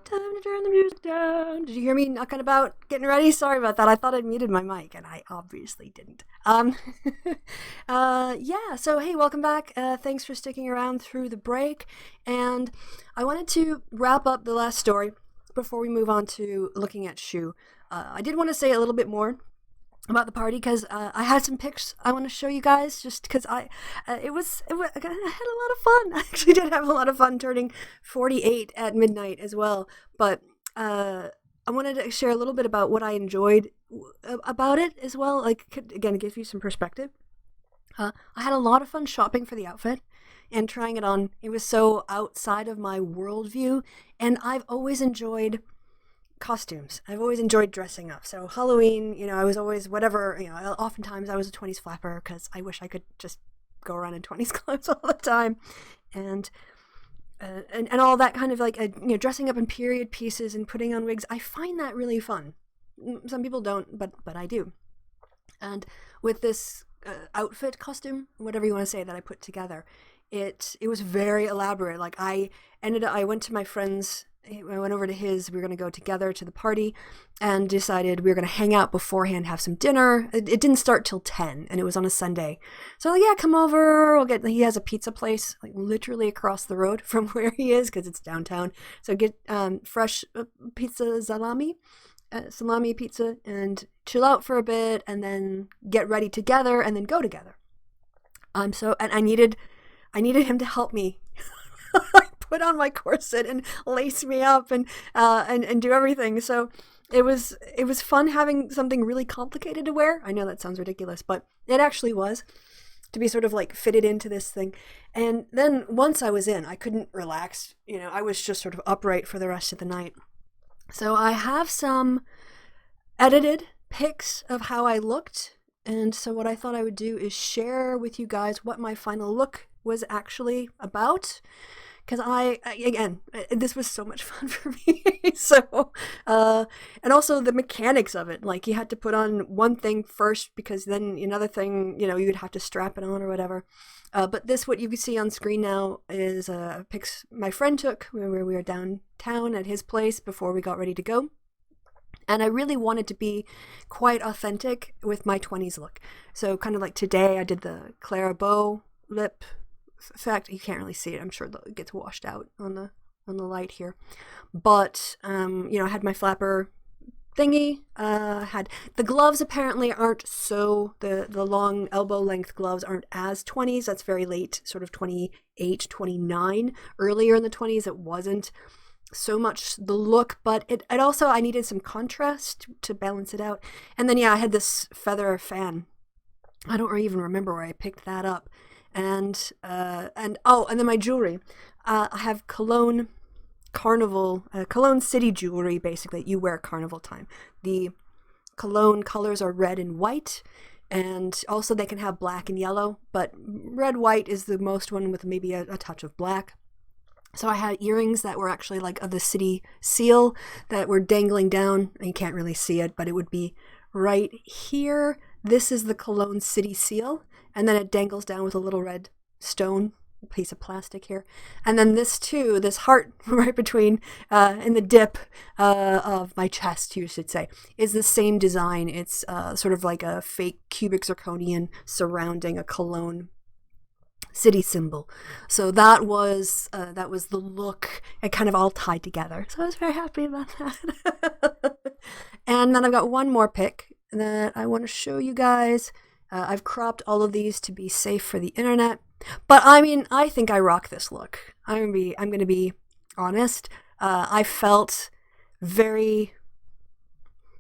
S1: to turn the music down. Did you hear me knocking about, getting ready? Sorry about that. I thought I'd muted my mic, and I obviously didn't. Yeah, so hey, welcome back. Thanks for sticking around through the break. And I wanted to wrap up the last story before we move on to looking at Shoe. I did want to say a little bit more about the party because I had some pics I want to show you guys just because I had a lot of fun. I actually did have a lot of fun turning 48 at midnight as well, but I wanted to share a little bit about what I enjoyed about it as well, like again give you some perspective. I had a lot of fun shopping for the outfit and trying it on. It was so outside of my worldview, and I've always enjoyed costumes. I've always enjoyed dressing up. So Halloween, I was always whatever, oftentimes I was a 20s flapper because I wish I could just go around in 20s clothes all the time. And all that kind of like, dressing up in period pieces and putting on wigs. I find that really fun. Some people don't, but I do. And with this outfit, costume, whatever you want to say, that I put together, it was very elaborate. Like I went to my friend's, I went over to his, we were going to go together to the party and decided we were going to hang out beforehand, have some dinner. It didn't start till 10 and it was on a Sunday. So like, yeah, come over. He has a pizza place like literally across the road from where he is because it's downtown. So get fresh pizza salami pizza and chill out for a bit and then get ready together and then go together. And I needed him to help me put on my corset and lace me up and do everything. So it was fun having something really complicated to wear. I know that sounds ridiculous, but it actually was, to be sort of like fitted into this thing. And then once I was in, I couldn't relax. I was just sort of upright for the rest of the night. So I have some edited pics of how I looked. And so what I thought I would do is share with you guys what my final look was actually about. Because again, this was so much fun for me. So, and also the mechanics of it. Like you had to put on one thing first because then another thing, you would have to strap it on or whatever. But what you can see on screen now is pics my friend took where we were downtown at his place before we got ready to go. And I really wanted to be quite authentic with my 20s look. So kind of like today I did the Clara Bow lip. In fact, you can't really see it. I'm sure it gets washed out on the light here. But I had my flapper thingy. Had the gloves apparently aren't so the long elbow length gloves aren't as 20s. That's very late, sort of 28, 29. Earlier in the 20s, it wasn't so much the look, but it also I needed some contrast to balance it out. And then I had this feather fan. I don't even remember where I picked that up. And then my jewelry. I have Cologne City jewelry, basically, you wear Carnival time. The Cologne colors are red and white, and also they can have black and yellow, but red, white is the most one with maybe a touch of black. So I had earrings that were actually like of the city seal that were dangling down. You can't really see it, but it would be right here. This is the Cologne City seal. And then it dangles down with a little red stone, piece of plastic here. And then this heart right between, in the dip of my chest, you should say, is the same design. It's sort of like a fake cubic zirconian surrounding a Cologne city symbol. So that was the look. It kind of all tied together. So I was very happy about that. And then I've got one more pic that I want to show you guys. I've cropped all of these to be safe for the internet, but I mean, I think I rock this look. I'm gonna be honest. I felt very,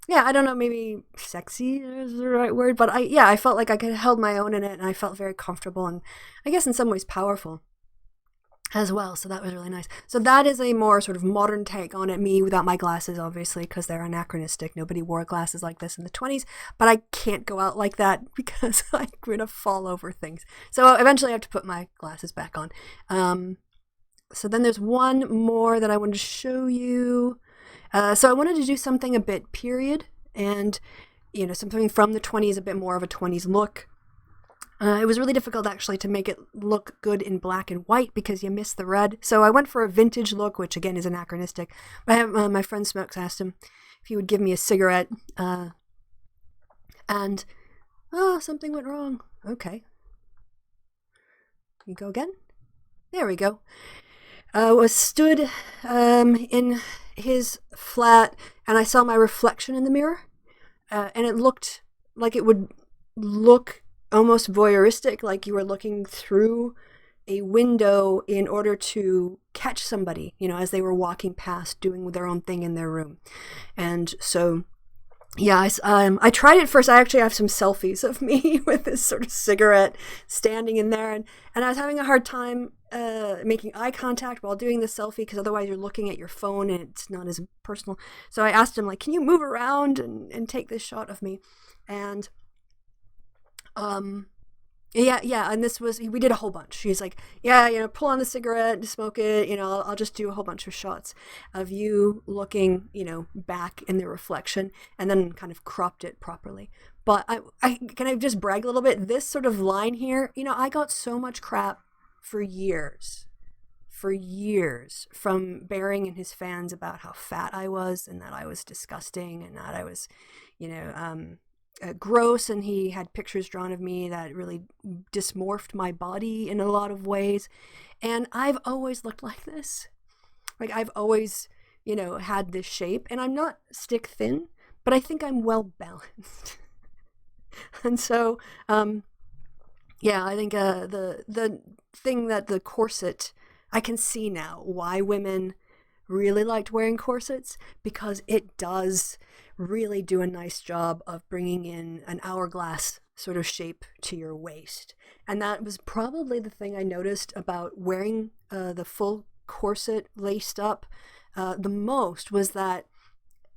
S1: I don't know, maybe sexy is the right word, but I felt like I could held my own in it, and I felt very comfortable, and I guess in some ways powerful as well. So that was really nice. So that is a more sort of modern take on it, me without my glasses, obviously, because they're anachronistic. Nobody wore glasses like this in the 20s, but I can't go out like that because I'm going to fall over things. So eventually I have to put my glasses back on. So then there's one more that I wanted to show you. So I wanted to do something a bit period and, something from the 20s, a bit more of a 20s look. It was really difficult actually to make it look good in black and white because you miss the red. So I went for a vintage look, which again is anachronistic. I have my friend Smokes asked him if he would give me a cigarette, and something went wrong. Okay, you go again. There we go. Was stood in his flat, and I saw my reflection in the mirror, and it looked like it would look almost voyeuristic, like you were looking through a window in order to catch somebody, as they were walking past doing their own thing in their room. And so, yeah, I tried it first. I actually have some selfies of me with this sort of cigarette standing in there, and I was having a hard time making eye contact while doing the selfie, because otherwise you're looking at your phone and it's not as personal. So I asked him, like, can you move around and take this shot of me? And yeah, and we did a whole bunch. He's like, yeah, pull on the cigarette, smoke it, I'll just do a whole bunch of shots of you looking, back in the reflection, and then kind of cropped it properly. But I can I just brag a little bit? This sort of line here, I got so much crap for years from Bering and his fans about how fat I was and that I was disgusting and that I was, gross, and he had pictures drawn of me that really dysmorphed my body in a lot of ways. And I've always looked like this. Like, I've always, had this shape, and I'm not stick thin, but I think I'm well balanced. And so, yeah, I think the thing that the corset, I can see now why women really liked wearing corsets, because it does really do a nice job of bringing in an hourglass sort of shape to your waist. And that was probably the thing I noticed about wearing the full corset laced up the most, was that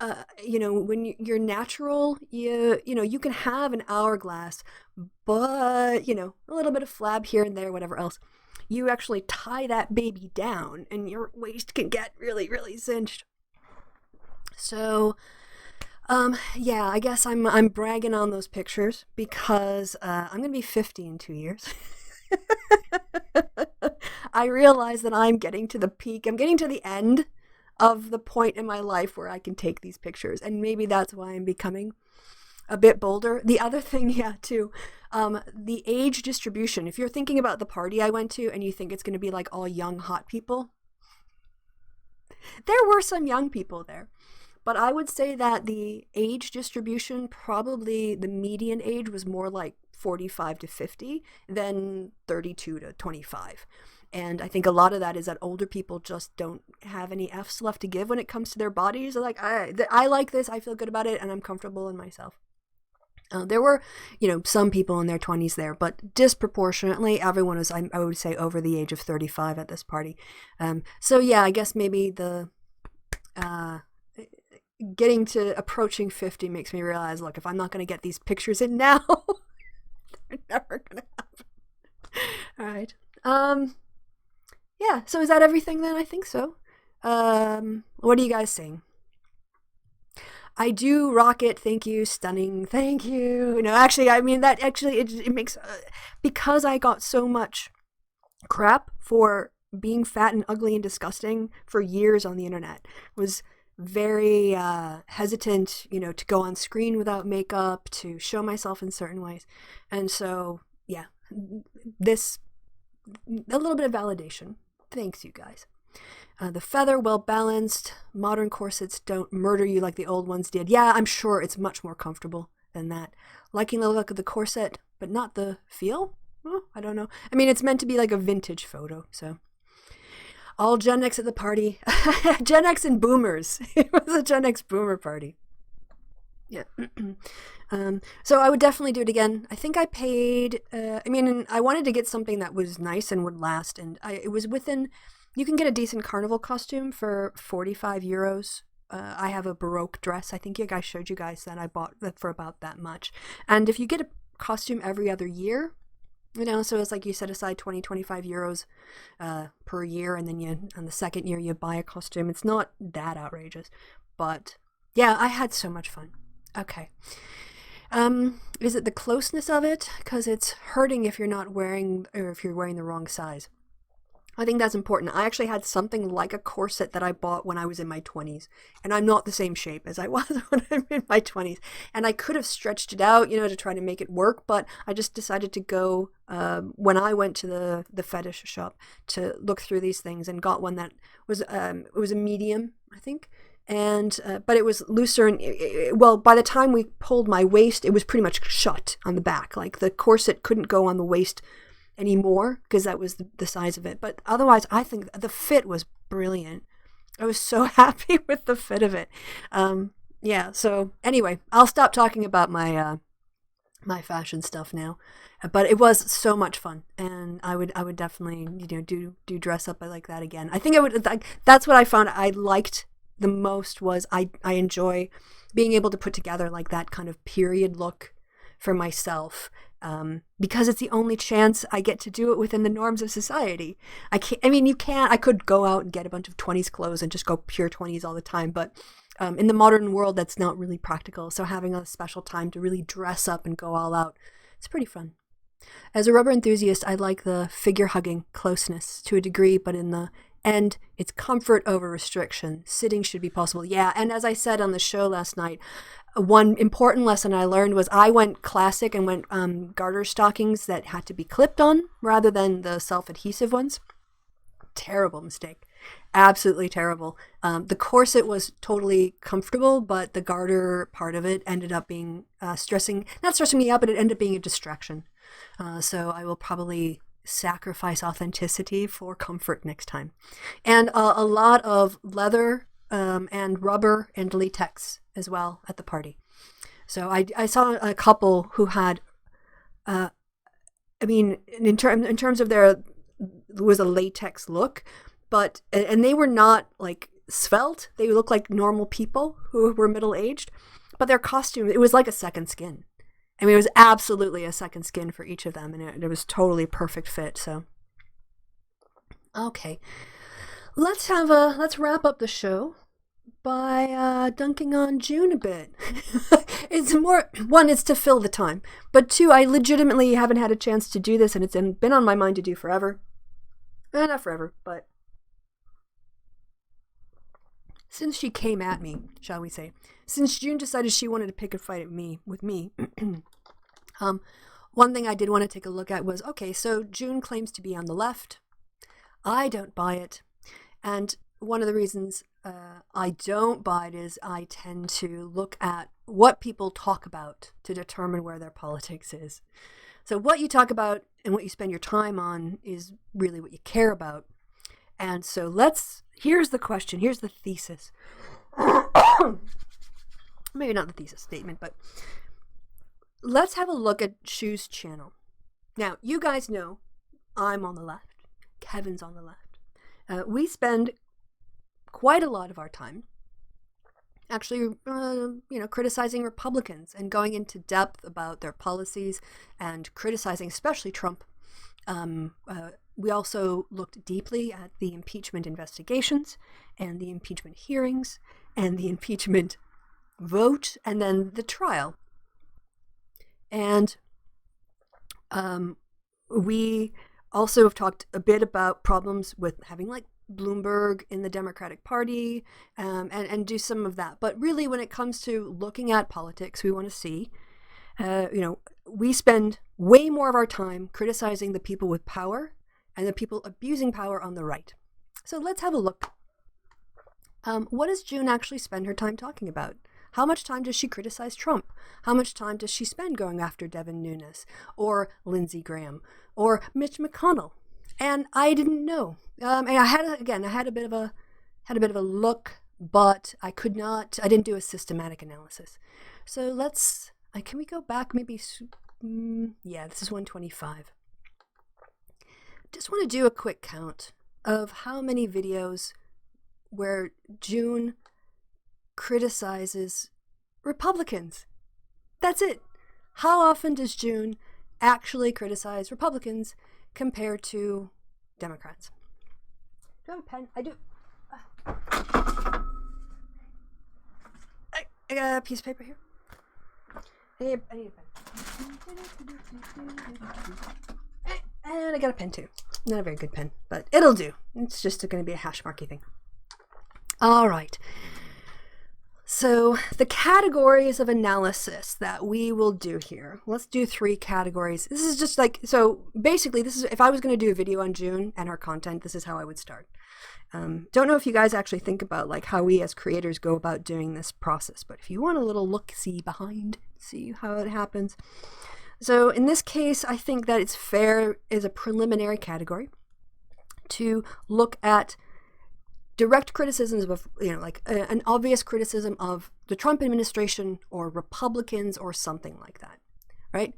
S1: when you're natural, you can have an hourglass, but a little bit of flab here and there, whatever else. You actually tie that baby down and your waist can get really, really cinched. So yeah, I guess I'm bragging on those pictures because I'm gonna be 50 in 2 years. I realize that I'm getting to the peak. I'm getting to the end of the point in my life where I can take these pictures, and maybe that's why I'm becoming a bit bolder. The other thing, too, the age distribution. If you're thinking about the party I went to and you think it's going to be like all young, hot people, there were some young people there. But I would say that the age distribution, probably the median age was more like 45 to 50 than 32 to 25. And I think a lot of that is that older people just don't have any F's left to give when it comes to their bodies. They're like, I like this, I feel good about it, and I'm comfortable in myself. There were, some people in their 20s there, but disproportionately, everyone was, I would say, over the age of 35 at this party. So yeah, I guess maybe the getting to approaching 50 makes me realize, look, if I'm not going to get these pictures in now, they're never going to happen. All right. Yeah, so is that everything then? I think so. What are you guys saying? I do rock it. Thank you. Stunning. Thank you. No, actually, I mean, that actually, it makes, because I got so much crap for being fat and ugly and disgusting for years on the internet, was very hesitant, to go on screen without makeup, to show myself in certain ways. And so, yeah, this, a little bit of validation. Thanks, you guys. The feather, well balanced. Modern corsets don't murder you like the old ones did. Yeah, I'm sure it's much more comfortable than that. Liking the look of the corset, but not the feel? Oh, I don't know. I mean, it's meant to be like a vintage photo, so. All Gen X at the party. Gen X and boomers. It was a Gen X boomer party. Yeah. So I would definitely do it again. I think I paid, I wanted to get something that was nice and would last, and it was within, you can get a decent carnival costume for 45 euros. I have a Baroque dress. I think I showed you guys that I bought that for about that much. And if you get a costume every other year, so it's like you set aside 20-25 euros per year, and then on the second year you buy a costume. It's not that outrageous, but yeah, I had so much fun. Okay. Is it the closeness of it? Because it's hurting if you're not wearing, or if you're wearing the wrong size. I think that's important. I actually had something like a corset that I bought when I was in my 20s, and I'm not the same shape as I was when I'm in my 20s. And I could have stretched it out, to try to make it work, but I just decided to go, when I went to the fetish shop to look through these things, and got one that was, it was a medium, I think. And, but it was looser, and well, by the time we pulled my waist, it was pretty much shut on the back. Like, the corset couldn't go on the waist anymore because that was the size of it. But otherwise, I think the fit was brilliant. I was so happy with the fit of it. Yeah, so anyway, I'll stop talking about my my fashion stuff now. But it was so much fun, and I would definitely do dress up like that again. I think I would. That's what I found I liked the most, was I enjoy being able to put together like that kind of period look for myself. Because it's the only chance I get to do it within the norms of society. I could go out and get a bunch of 20s clothes and just go pure 20s all the time, but in the modern world, that's not really practical. So having a special time to really dress up and go all out, it's pretty fun. As a rubber enthusiast, I like the figure hugging closeness to a degree, but in the end, it's comfort over restriction. Sitting should be possible. Yeah, and as I said on the show last night, one important lesson I learned was I went classic and went garter stockings that had to be clipped on rather than the self-adhesive ones. Terrible mistake. Absolutely terrible. The corset was totally comfortable, but the garter part of it ended up being not stressing me out, but it ended up being a distraction. So I will probably sacrifice authenticity for comfort next time. And a lot of leather and rubber and latex as well at the party. So I saw a couple who had, in terms of there was a latex look, and they were not like svelte. They looked like normal people who were middle-aged, but their costume, it was like a second skin. I mean, it was absolutely a second skin for each of them, and it was totally perfect fit. So, okay, let's wrap up the show by dunking on June a bit. It's more, one, it's to fill the time, but two, I legitimately haven't had a chance to do this, and it's been on my mind to do forever. Not forever, but since she came at me, shall we say, since June decided she wanted to pick a fight with me, one thing I did want to take a look at was, okay, so June claims to be on the left. I don't buy it. And one of the reasons I don't buy it is I tend to look at what people talk about to determine where their politics is. So what you talk about and what you spend your time on is really what you care about. And so here's the question, here's the thesis. Maybe not the thesis statement, but let's have a look at Shoe's channel. Now, you guys know I'm on the left. Kevin's on the left. We spend quite a lot of our time actually, criticizing Republicans and going into depth about their policies and criticizing especially Trump. We also looked deeply at the impeachment investigations and the impeachment hearings and the impeachment vote and then the trial. And we also have talked a bit about problems with having like Bloomberg in the Democratic Party and do some of that. But really, when it comes to looking at politics, we want to see, we spend way more of our time criticizing the people with power and the people abusing power on the right. So let's have a look. What does June actually spend her time talking about? How much time does she criticize Trump? How much time does she spend going after Devin Nunes or Lindsey Graham or Mitch McConnell? And I didn't know. And I had a bit of a look, but I didn't do a systematic analysis. So can we go back maybe? Yeah, this is 125. Just want to do a quick count of how many videos where June criticizes Republicans. That's it. How often does June actually criticize Republicans compared to Democrats? Do I have a pen? I do. I got a piece of paper here. I need a pen. And I got a pen too. Not a very good pen, but it'll do. It's just going to be a hash marky thing. All right. So the categories of analysis that we will do here, let's do 3 categories. This is just like, so basically this is, if I was going to do a video on June and her content, this is how I would start. Don't know if you guys actually think about like how we as creators go about doing this process, but if you want a little look-see behind, see how it happens. So in this case, I think that it's fair as a preliminary category to look at direct criticisms of, like an obvious criticism of the Trump administration or Republicans or something like that, right?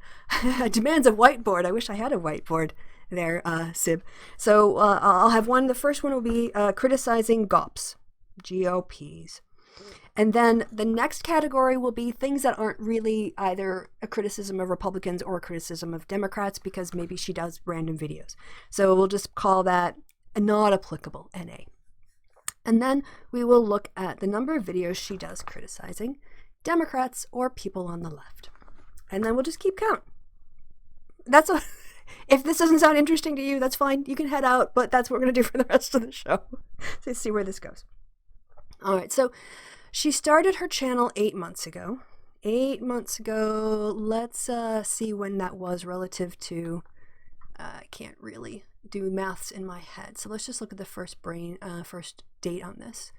S1: Demands a whiteboard. I wish I had a whiteboard there, Sib. So I'll have one. The first one will be criticizing GOPs, GOPs. And then the next category will be things that aren't really either a criticism of Republicans or a criticism of Democrats, because maybe she does random videos. So we'll just call that not applicable, NA. And then we will look at the number of videos she does criticizing Democrats or people on the left. And then we'll just keep count. That's a, if this doesn't sound interesting to you, that's fine. You can head out, but that's what we're going to do for the rest of the show. So let's see where this goes. All right, so she started her channel 8 months ago. 8 months ago, let's see when that was relative to, I can't really do maths in my head. So let's just look at the first date on this.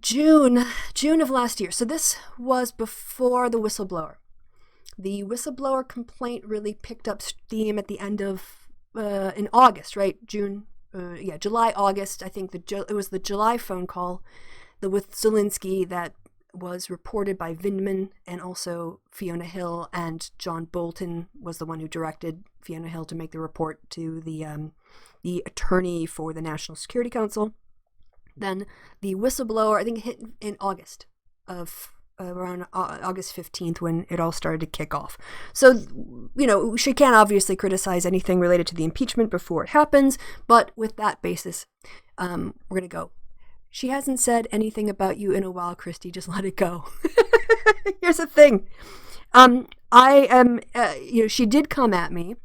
S1: June of last year. So this was before the whistleblower. The whistleblower complaint really picked up steam at the end of, in August, right? July, August. I think it was the July phone call with Zelensky that was reported by Vindman and also Fiona Hill, and John Bolton was the one who directed Fiona Hill to make the report to the attorney for the National Security Council. Then the whistleblower, I think, hit in August of around August 15th when it all started to kick off. So, she can't obviously criticize anything related to the impeachment before it happens, but with that basis, we're going to go. She hasn't said anything about you in a while, Christy. Just let it go. Here's the thing. She did come at me.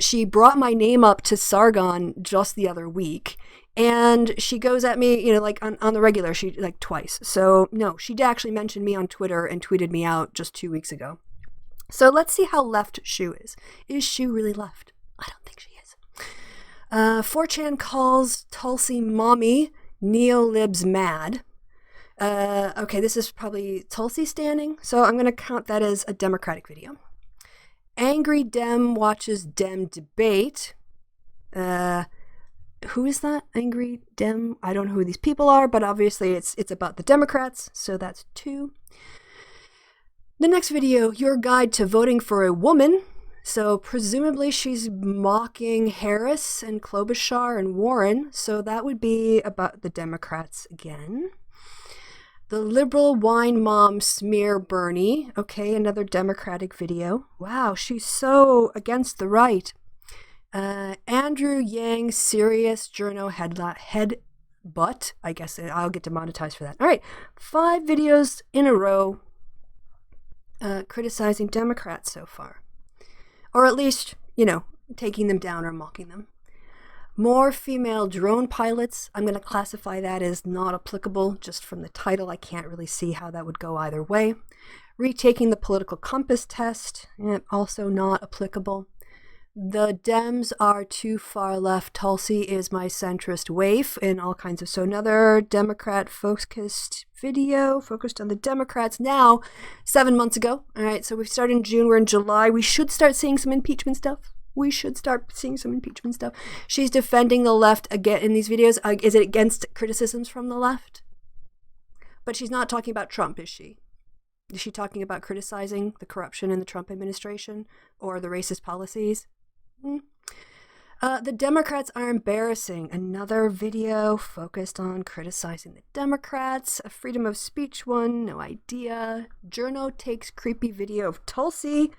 S1: She brought my name up to Sargon just the other week. And she goes at me, on the regular, twice. So, no, she did actually mention me on Twitter and tweeted me out just 2 weeks ago. So let's see how left Shoe is. Is Shoe really left? I don't think she is. 4chan calls Tulsi mommy. Neolibs mad. Okay, this is probably Tulsi standing, so I'm going to count that as a Democratic video. Angry Dem watches Dem debate. Who is that? Angry Dem? I don't know who these people are, but obviously it's about the Democrats, so that's 2. The next video, your guide to voting for a woman. So presumably she's mocking Harris and Klobuchar and Warren. So that would be about the Democrats again. The liberal wine mom smear Bernie. Okay, another Democratic video. Wow, she's so against the right. Andrew Yang serious Shoe0nhead butt. I guess I'll get demonetized for that. All right, 5 videos in a row criticizing Democrats so far. Or at least, taking them down or mocking them. More female drone pilots. I'm going to classify that as not applicable. Just from the title, I can't really see how that would go either way. Retaking the political compass test. Also not applicable. The Dems are too far left. Tulsi is my centrist waif and all kinds of. So another Democrat-focused video focused on the Democrats now, 7 months ago. All right, so we started in June. We're in July. We should start seeing some impeachment stuff. She's defending the left again in these videos. Is it against criticisms from the left? But she's not talking about Trump, is she? Is she talking about criticizing the corruption in the Trump administration or the racist policies? The Democrats are embarrassing. Another video focused on criticizing the Democrats. A freedom of speech one, no idea. Journo takes creepy video of Tulsi.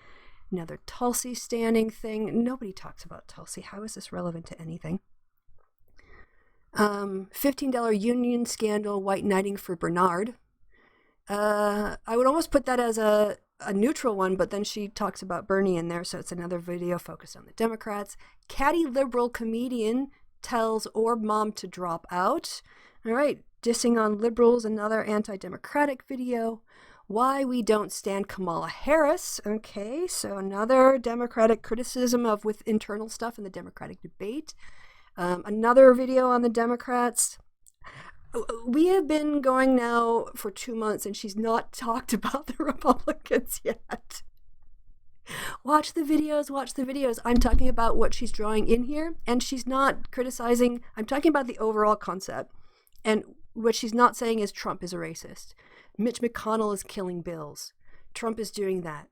S1: Another Tulsi standing thing. Nobody talks about Tulsi. How is this relevant to anything? $15 union scandal, white knighting for Bernard. I would almost put that as a a neutral one, but then she talks about Bernie in there, so it's another video focused on the Democrats. Catty liberal comedian tells Orb mom to drop out. All right, dissing on liberals, another anti-democratic video. Why we don't stand Kamala Harris. Okay, so another Democratic criticism of with internal stuff in the Democratic debate. Another video on the Democrats. We have been going now for 2 months and she's not talked about the Republicans yet. Watch the videos. I'm talking about what she's drawing in here, and she's not criticizing. I'm talking about the overall concept. And what she's not saying is Trump is a racist. Mitch McConnell is killing bills. Trump is doing that.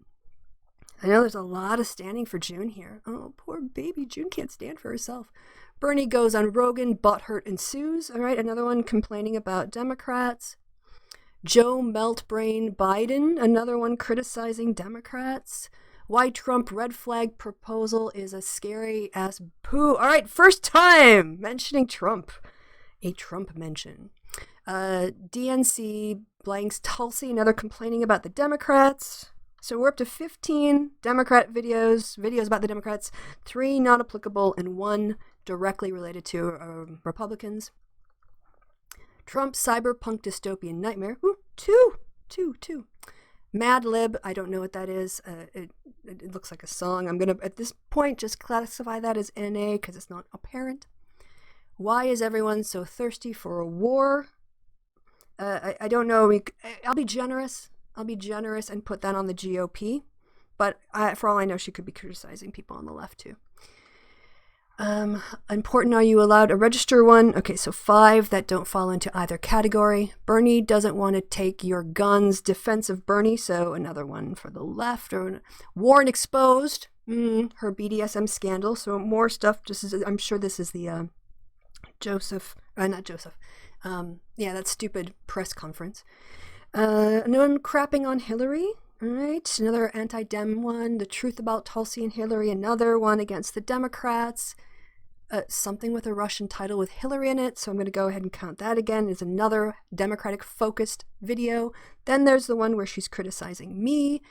S1: I know there's a lot of standing for June here. Oh, poor baby. June can't stand for herself. Bernie goes on Rogan, butthurt ensues. All right, another one complaining about Democrats. Joe Meltbrain Biden, another one criticizing Democrats. Why Trump red flag proposal is a scary ass poo. All right, first time mentioning Trump. A Trump mention. DNC blanks Tulsi, another complaining about the Democrats. So we're up to 15 Democrat videos about the Democrats, 3 not applicable, and 1 directly related to Republicans. Trump cyberpunk dystopian nightmare. Ooh, two. Mad Lib, I don't know what that is. It looks like a song. I'm going to, at this point, just classify that as NA because it's not apparent. Why is everyone so thirsty for a war? I don't know. I'll be generous. And put that on the GOP. But for all I know, she could be criticizing people on the left too. Important, are you allowed to register one? Okay, so 5 that don't fall into either category. Bernie doesn't want to take your guns. Defense of Bernie, so another one for the left. Or Warren exposed. Her BDSM scandal. So more stuff. I'm sure this is the not Joseph. That stupid press conference. No one crapping on Hillary. All right, another anti-Dem one. The truth about Tulsi and Hillary. Another one against the Democrats. Something with a Russian title with Hillary in it. So I'm going to go ahead and count that again. Is another Democratic-focused video. Then there's the one where she's criticizing me.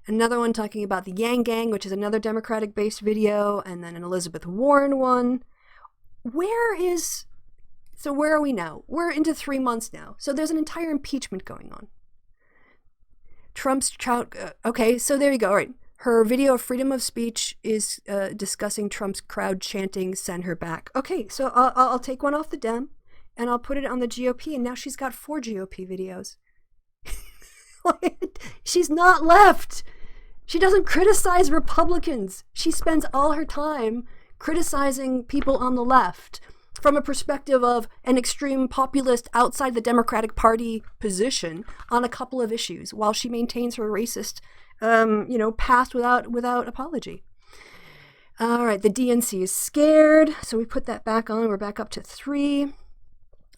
S1: Another one talking about the Yang Gang, which is another Democratic-based video. And then an Elizabeth Warren one. So where are we now? We're into 3 months now. So there's an entire impeachment going on. Trump's okay, so there you go. All right. Her video of freedom of speech is discussing Trump's crowd chanting, send her back. Okay, so I'll take one off the Dem and I'll put it on the GOP, and now she's got 4 GOP videos. She's not left. She doesn't criticize Republicans. She spends all her time criticizing people on the left from a perspective of an extreme populist outside the Democratic Party position on a couple of issues, while she maintains her racist, past without apology. All right, the DNC is scared, so we put that back on. We're back up to 3.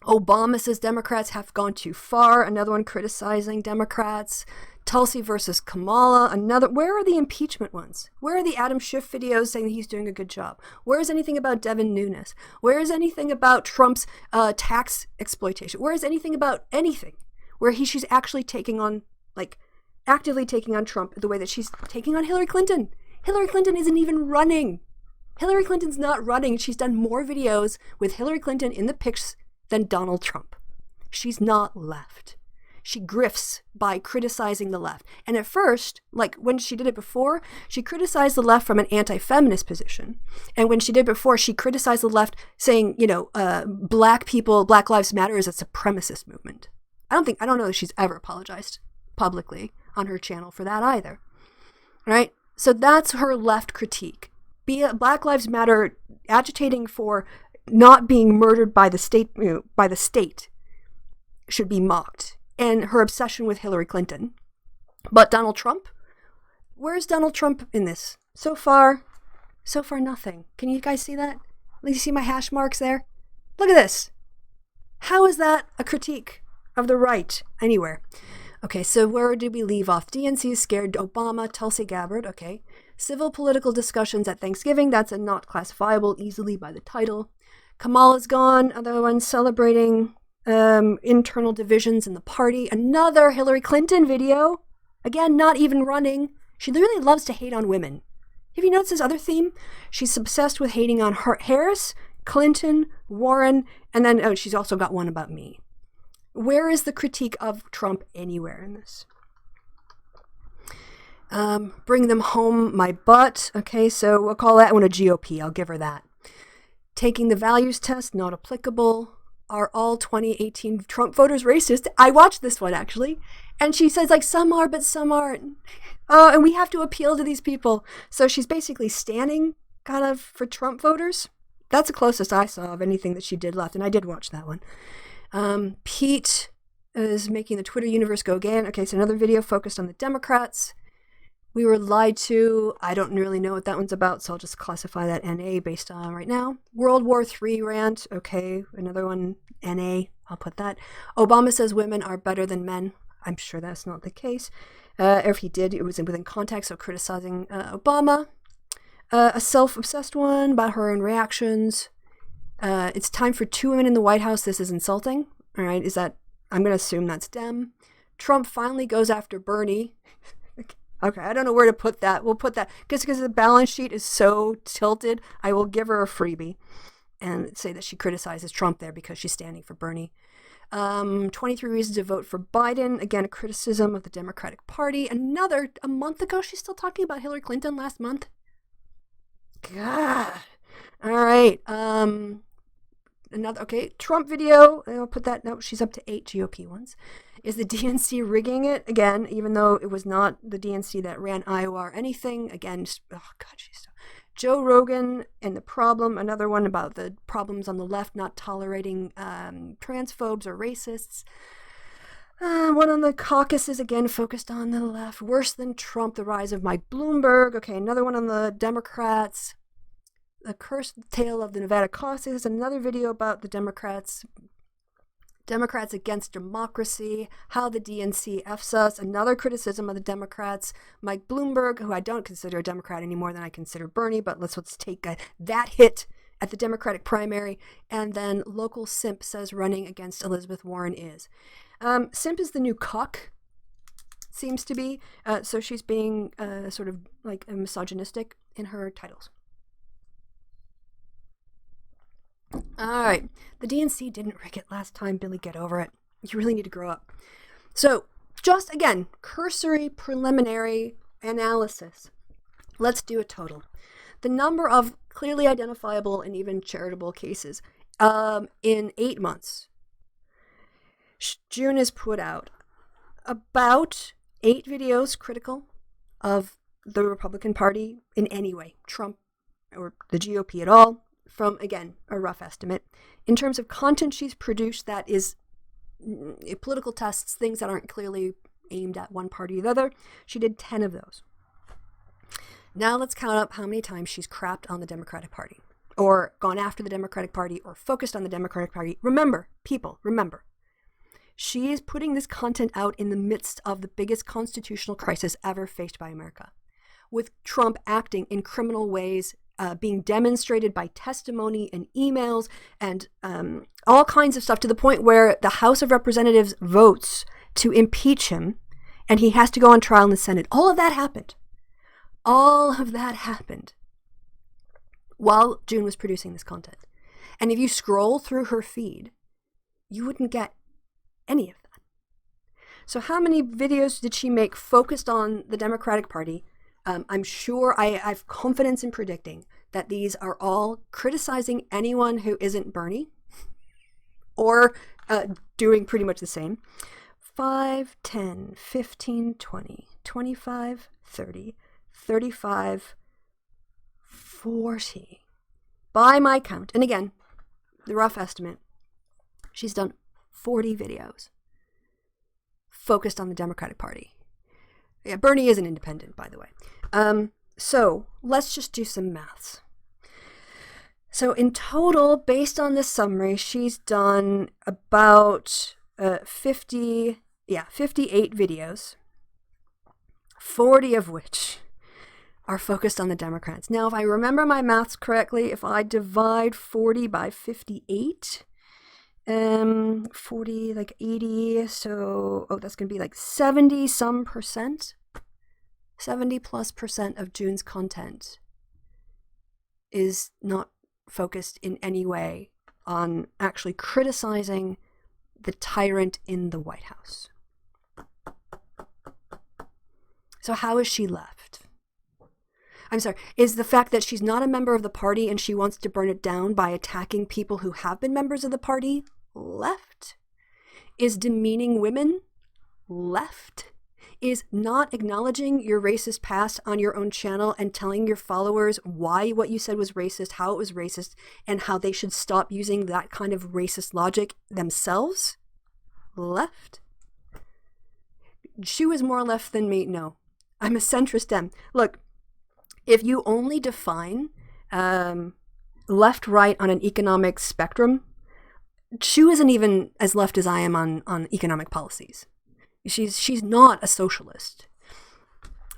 S1: Obama says Democrats have gone too far. Another one criticizing Democrats. Tulsi versus Kamala. Another. Where are the impeachment ones? Where are the Adam Schiff videos saying that he's doing a good job? Where is anything about Devin Nunes? Where is anything about Trump's tax exploitation? Where is anything about anything where she's actually actively taking on Trump the way that she's taking on Hillary Clinton? Hillary Clinton isn't even running. Hillary Clinton's not running. She's done more videos with Hillary Clinton in the pics than Donald Trump. She's not left. She grifts by criticizing the left. And at first, like when she did it before, she criticized the left from an anti-feminist position. And when she did before, she criticized the left saying, Black Lives Matter is a supremacist movement. I don't know that she's ever apologized publicly on her channel for that either. Right? So that's her left critique. Black Lives Matter agitating for not being murdered by the state should be mocked. And her obsession with Hillary Clinton. But Donald Trump? Where's Donald Trump in this? So far, nothing. Can you guys see that? You see my hash marks there? Look at this. How is that a critique of the right anywhere? Okay, so where did we leave off? DNC is scared. Obama, Tulsi Gabbard. Okay. Civil political discussions at Thanksgiving. That's a not classifiable easily by the title. Kamala's gone. Other one celebrating internal divisions in the party. Another Hillary Clinton video. Again, not even running. She really loves to hate on women. Have you noticed this other theme? She's obsessed with hating on Harris, Clinton, Warren, and then, she's also got one about me. Where is the critique of Trump anywhere in this? Bring them home my butt. Okay, so we'll call that one a GOP. I'll give her that. Taking the values test, not applicable. Are all 2018 Trump voters racist? I watched this one, actually. And she says, like, some are, but some aren't. Oh, and we have to appeal to these people. So she's basically standing kind of for Trump voters. That's the closest I saw of anything that she did left. And I did watch that one. Pete is making the Twitter universe go again. Okay, so another video focused on the Democrats. We were lied to. I don't really know what that one's about, so I'll just classify that NA based on right now. World War III rant. Okay, another one, NA. I'll put that. Obama says women are better than men. I'm sure that's not the case. If he did, it was within context, so criticizing Obama. A self-obsessed one about her own reactions. It's time for 2 women in the White House. This is insulting. All right, I'm going to assume that's Dem. Trump finally goes after Bernie. Okay, I don't know where to put that. We'll put that, because the balance sheet is so tilted, I will give her a freebie and say that she criticizes Trump there because she's standing for Bernie. 23 reasons to vote for Biden. Again, a criticism of the Democratic Party. A month ago, she's still talking about Hillary Clinton last month. God. All right. Trump video. I'll put that. No, she's up to 8 GOP ones. Is the DNC rigging it? Again, even though it was not the DNC that ran Iowa or anything. Again, she's Joe Rogan and the problem. Another one about the problems on the left not tolerating transphobes or racists. One on the caucuses, again, focused on the left. Worse than Trump, the rise of Mike Bloomberg. Okay, another one on the Democrats. The cursed tale of the Nevada caucus. Another video about the Democrats against democracy, how the DNC F's us, another criticism of the Democrats, Mike Bloomberg, who I don't consider a Democrat any more than I consider Bernie, but let's take that hit at the Democratic primary, and then local simp says running against Elizabeth Warren is. Simp is the new cuck, seems to be, so she's being sort of like misogynistic in her titles. All right. The DNC didn't rig it last time. Billy, get over it. You really need to grow up. So, just again, cursory preliminary analysis. Let's do a total. The number of clearly identifiable and even charitable cases in 8 months. June has put out about 8 videos critical of the Republican Party in any way, Trump or the GOP at all. From, again, a rough estimate. In terms of content she's produced, that is political tests, things that aren't clearly aimed at one party or the other. She did 10 of those. Now let's count up how many times she's crapped on the Democratic Party, or gone after the Democratic Party, or focused on the Democratic Party. Remember, she is putting this content out in the midst of the biggest constitutional crisis ever faced by America, with Trump acting in criminal ways, being demonstrated by testimony and emails and all kinds of stuff, to the point where the House of Representatives votes to impeach him and he has to go on trial in the Senate. All of that happened while June was producing this content. And if you scroll through her feed, you wouldn't get any of that. So how many videos did she make focused on the Democratic Party? I'm sure I have confidence in predicting that these are all criticizing anyone who isn't Bernie or doing pretty much the same. 5, 10, 15, 20, 25, 30, 35, 40. By my count, and again, the rough estimate, she's done 40 videos focused on the Democratic Party. Yeah, Bernie is an independent, by the way. So let's just do some maths. So in total, based on this summary, she's done about 58 videos, 40 of which are focused on the Democrats. Now, if I remember my maths correctly, if I divide 40 by 58, 40, like 80, so, that's gonna be like 70 some percent, 70+% of June's content is not focused in any way on actually criticizing the tyrant in the White House. So how is she left? I'm sorry, is the fact that she's not a member of the party and she wants to burn it down by attacking people who have been members of the party left? Is demeaning women left? Is not acknowledging your racist past on your own channel and telling your followers why what you said was racist, how it was racist, and how they should stop using that kind of racist logic themselves left? Shoe is more left than me. No, I'm a centrist Dem. Look, if you only define left-right on an economic spectrum, Shoe isn't even as left as I am on economic policies. She's not a socialist.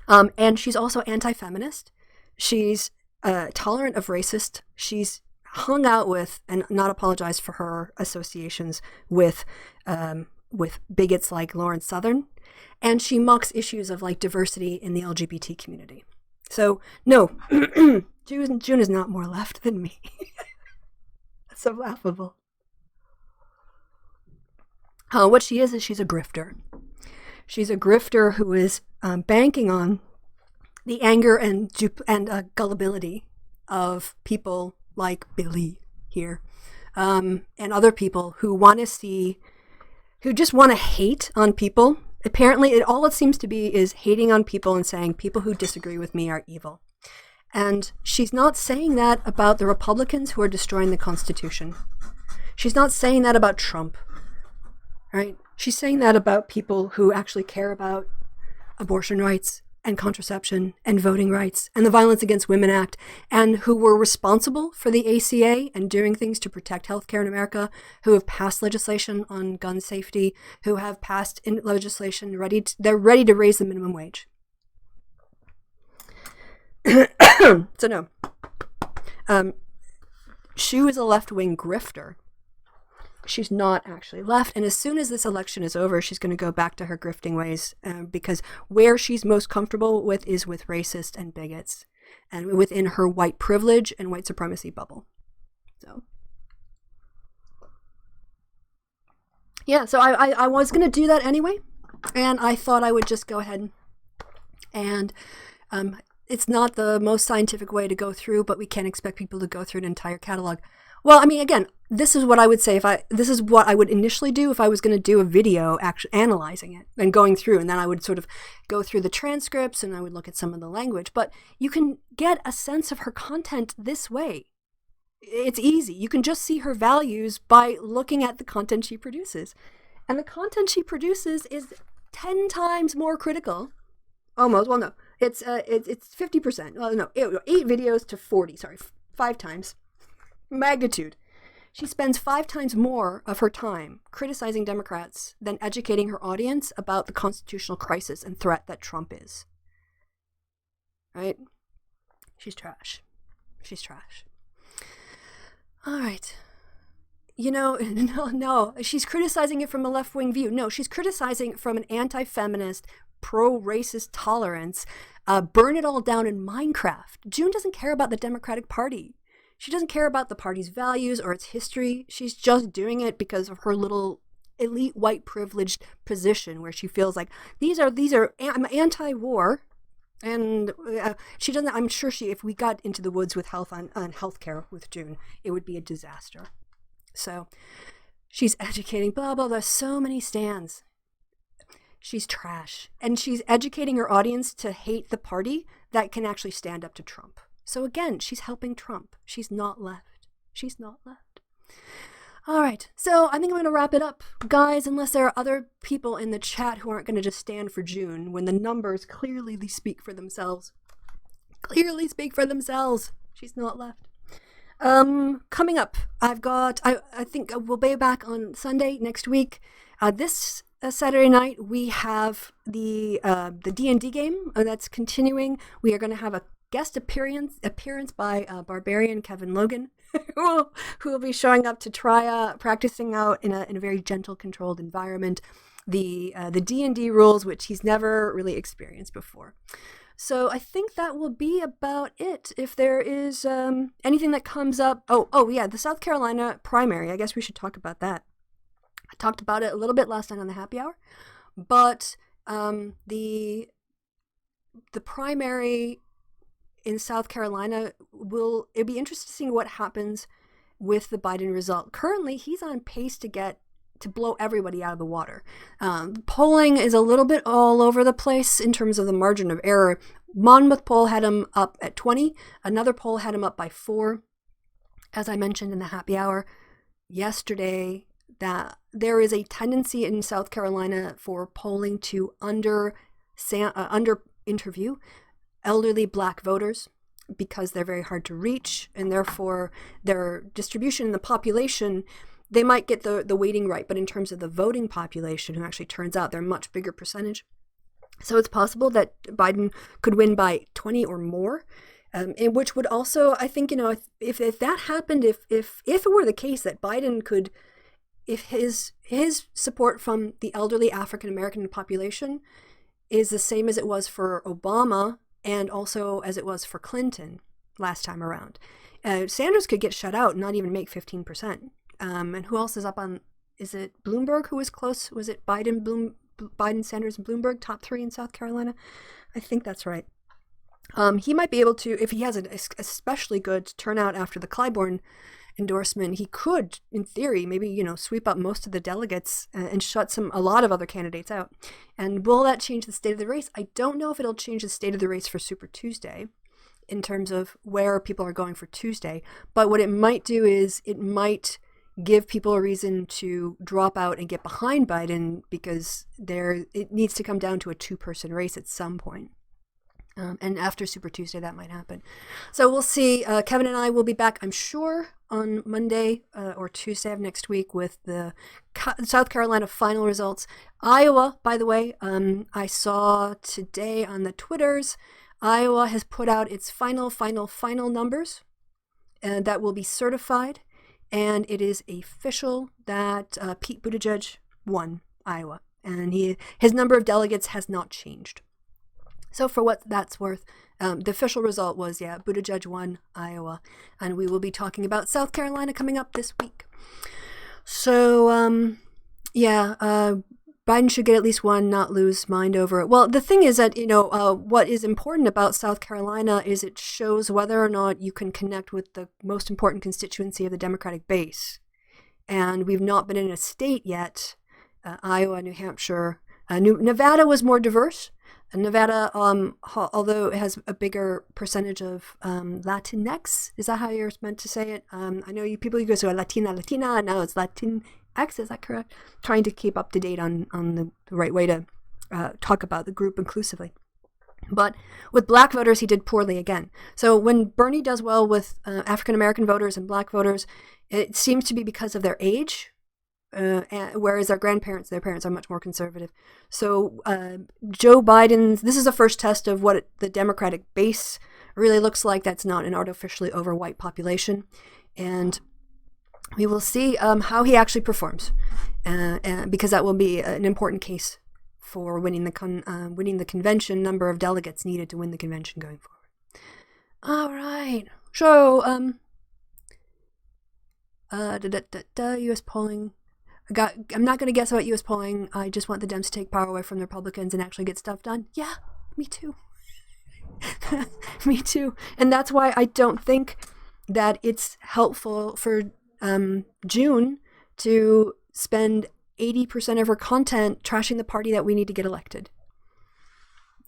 S1: And she's also anti-feminist. She's tolerant of racist. She's hung out with and not apologized for her associations with bigots like Lawrence Southern. And she mocks issues of like diversity in the LGBT community. So, no, June is not more left than me. That's so laughable. What she is she's a grifter. She's a grifter who is banking on the anger and gullibility of people like Billy here, and other people who want to see, who just want to hate on people. Apparently, all it seems to be is hating on people and saying people who disagree with me are evil. And she's not saying that about the Republicans who are destroying the Constitution. She's not saying that about Trump, right? She's saying that about people who actually care about abortion rights and contraception and voting rights and the Violence Against Women Act, and who were responsible for the ACA and doing things to protect healthcare in America, who have passed legislation on gun safety, who have passed legislation they're ready to raise the minimum wage. So no, Shoe is a left-wing grifter. She's not actually left, and as soon as this election is over, she's going to go back to her grifting ways, because where she's most comfortable with is with racists and bigots, and within her white privilege and white supremacy bubble. So, yeah, so I was going to do that anyway, and I thought I would just go ahead and it's not the most scientific way to go through, but we can't expect people to go through an entire catalog. Well, I mean, again, this is what I would say this is what I would initially do if I was going to do a video actually analyzing it and going through, and then I would sort of go through the transcripts and I would look at some of the language. But you can get a sense of her content this way. It's easy. You can just see her values by looking at the content she produces. And the content she produces is 10 times more critical. Almost. Well, no. It's 50%. Well, no. 8 videos to 40. Sorry. 5 times. Magnitude. She spends 5 times more of her time criticizing Democrats than educating her audience about the constitutional crisis and threat that Trump is. Right? She's trash. She's trash. All right. You know, no, she's criticizing it from a left-wing view. No, she's criticizing it from an anti-feminist, pro-racist tolerance, burn it all down in Minecraft. June doesn't care about the Democratic Party. She doesn't care about the party's values or its history. She's just doing it because of her little elite white privileged position where she feels like I'm anti-war. And she doesn't, I'm sure if we got into the woods with health on healthcare with June, it would be a disaster. So she's educating, blah, blah, there's so many stands. She's trash. And she's educating her audience to hate the party that can actually stand up to Trump. So again, she's helping Trump. She's not left. She's not left. All right. So I think I'm going to wrap it up. Guys, unless there are other people in the chat who aren't going to just stand for June when the numbers clearly speak for themselves. Clearly speak for themselves. She's not left. Coming up, I've got, I think we'll be back on Sunday next week. This Saturday night, we have the D&D game that's continuing. We are going to have a guest appearance by Barbarian Kevin Logan. who will be showing up to try practicing out in a very gentle, controlled environment the D&D rules, which he's never really experienced before. So I think that will be about it. If there is anything that comes up, oh yeah, the South Carolina primary. I guess we should talk about that. I talked about it a little bit last night on the happy hour, but the primary in South Carolina it'll be interesting seeing what happens with the Biden result. Currently, he's on pace to blow everybody out of the water. Polling is a little bit all over the place in terms of the margin of error. Monmouth poll had him up at 20. Another poll had him up by 4. As I mentioned in the happy hour yesterday, that there is a tendency in South Carolina for polling to under interview elderly Black voters because they're very hard to reach, and therefore their distribution in the population, they might get the weighting right, but in terms of the voting population, who actually turns out they're a much bigger percentage. So it's possible that Biden could win by 20 or more, which would also, I think, if that happened, if it were the case that Biden could, if his support from the elderly African American population is the same as it was for Obama and also as it was for Clinton last time around, Sanders could get shut out and not even make 15%. And who else is up on? Is it Bloomberg who was close? Was it Biden, Sanders, and Bloomberg, top 3 in South Carolina? I think that's right. He might be able to, if he has an especially good turnout after the Clyburn endorsement, he could, in theory, maybe, sweep up most of the delegates and shut a lot of other candidates out. And will that change the state of the race? I don't know if it'll change the state of the race for Super Tuesday in terms of where people are going for Tuesday. But what it might do is it might give people a reason to drop out and get behind Biden, because it needs to come down to a 2-person race at some point. And after Super Tuesday, that might happen. So we'll see. Kevin and I will be back, I'm sure, on Monday or Tuesday of next week with the South Carolina final results. Iowa, by the way, I saw today on the Twitters, Iowa has put out its final numbers that will be certified. And it is official that Pete Buttigieg won Iowa. And his number of delegates has not changed. So for what that's worth, the official result was, Buttigieg won Iowa. And we will be talking about South Carolina coming up this week. So, Biden should get at least one, not lose mind over it. Well, the thing is that, what is important about South Carolina is it shows whether or not you can connect with the most important constituency of the Democratic base. And we've not been in a state yet, Iowa, New Hampshire. Nevada was more diverse. Nevada, although it has a bigger percentage of Latinx, is that how you're meant to say it? I know you go so Latina, now it's Latinx, is that correct? Trying to keep up to date on the right way to talk about the group inclusively. But with Black voters, he did poorly again. So when Bernie does well with African American voters and Black voters, it seems to be because of their age. Whereas their parents are much more conservative. So Joe Biden's, this is the first test of what the Democratic base really looks like. That's not an artificially over white population. And we will see how he actually performs, because that will be an important case for winning the convention number of delegates needed to win the convention going forward. All right. So, U.S. polling. I'm not going to guess about U.S. polling. I just want the Dems to take power away from the Republicans and actually get stuff done. Yeah, me too. Me too. And that's why I don't think that it's helpful for June to spend 80% of her content trashing the party that we need to get elected.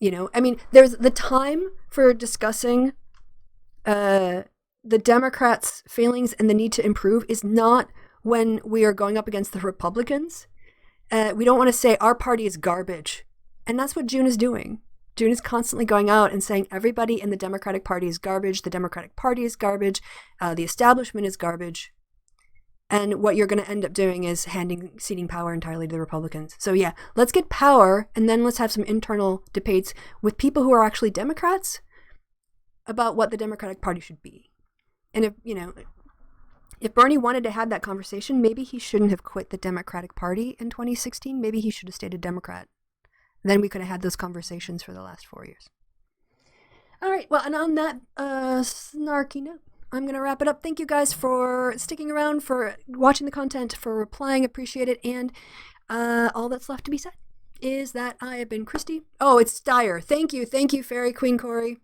S1: There's the time for discussing the Democrats' failings and the need to improve is not when we are going up against the Republicans. We don't want to say our party is garbage. And that's what June is doing. June is constantly going out and saying everybody in the Democratic Party is garbage. The Democratic Party is garbage. The establishment is garbage. And what you're going to end up doing is ceding power entirely to the Republicans. So yeah, let's get power, and then let's have some internal debates with people who are actually Democrats about what the Democratic Party should be. And if, If Bernie wanted to have that conversation, maybe he shouldn't have quit the Democratic Party in 2016. Maybe he should have stayed a Democrat. Then we could have had those conversations for the last 4 years. All right, well, and on that snarky note, I'm going to wrap it up. Thank you guys for sticking around, for watching the content, for replying. Appreciate it. And all that's left to be said is that I have been Christy. Oh, it's Steyer. Thank you, Fairy Queen Corey.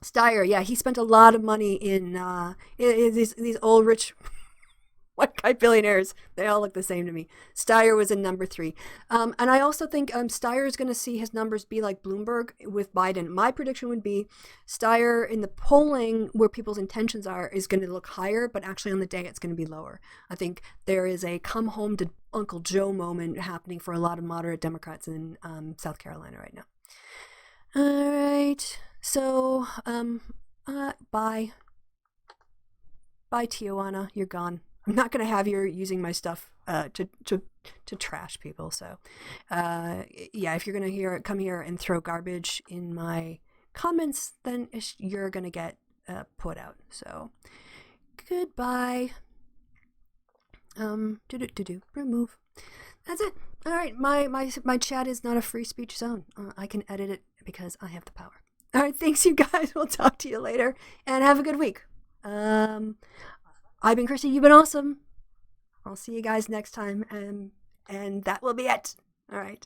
S1: Steyer, yeah, he spent a lot of money in these old rich white guy billionaires. They all look the same to me. Steyer was in number 3. And I also think Steyer is going to see his numbers be like Bloomberg with Biden. My prediction would be Steyer in the polling where people's intentions are is going to look higher, but actually on the day it's going to be lower. I think there is a come home to Uncle Joe moment happening for a lot of moderate Democrats in South Carolina right now. All right. So, bye. Bye, Tijuana. You're gone. I'm not going to have you using my stuff to trash people. So, yeah, if you're going to come here and throw garbage in my comments, then you're going to get put out. So, goodbye. Remove. That's it. All right, my chat is not a free speech zone. I can edit it because I have the power. All right, thanks, you guys. We'll talk to you later, and have a good week. I've been Chrissy. You've been awesome. I'll see you guys next time, and that will be it. All right.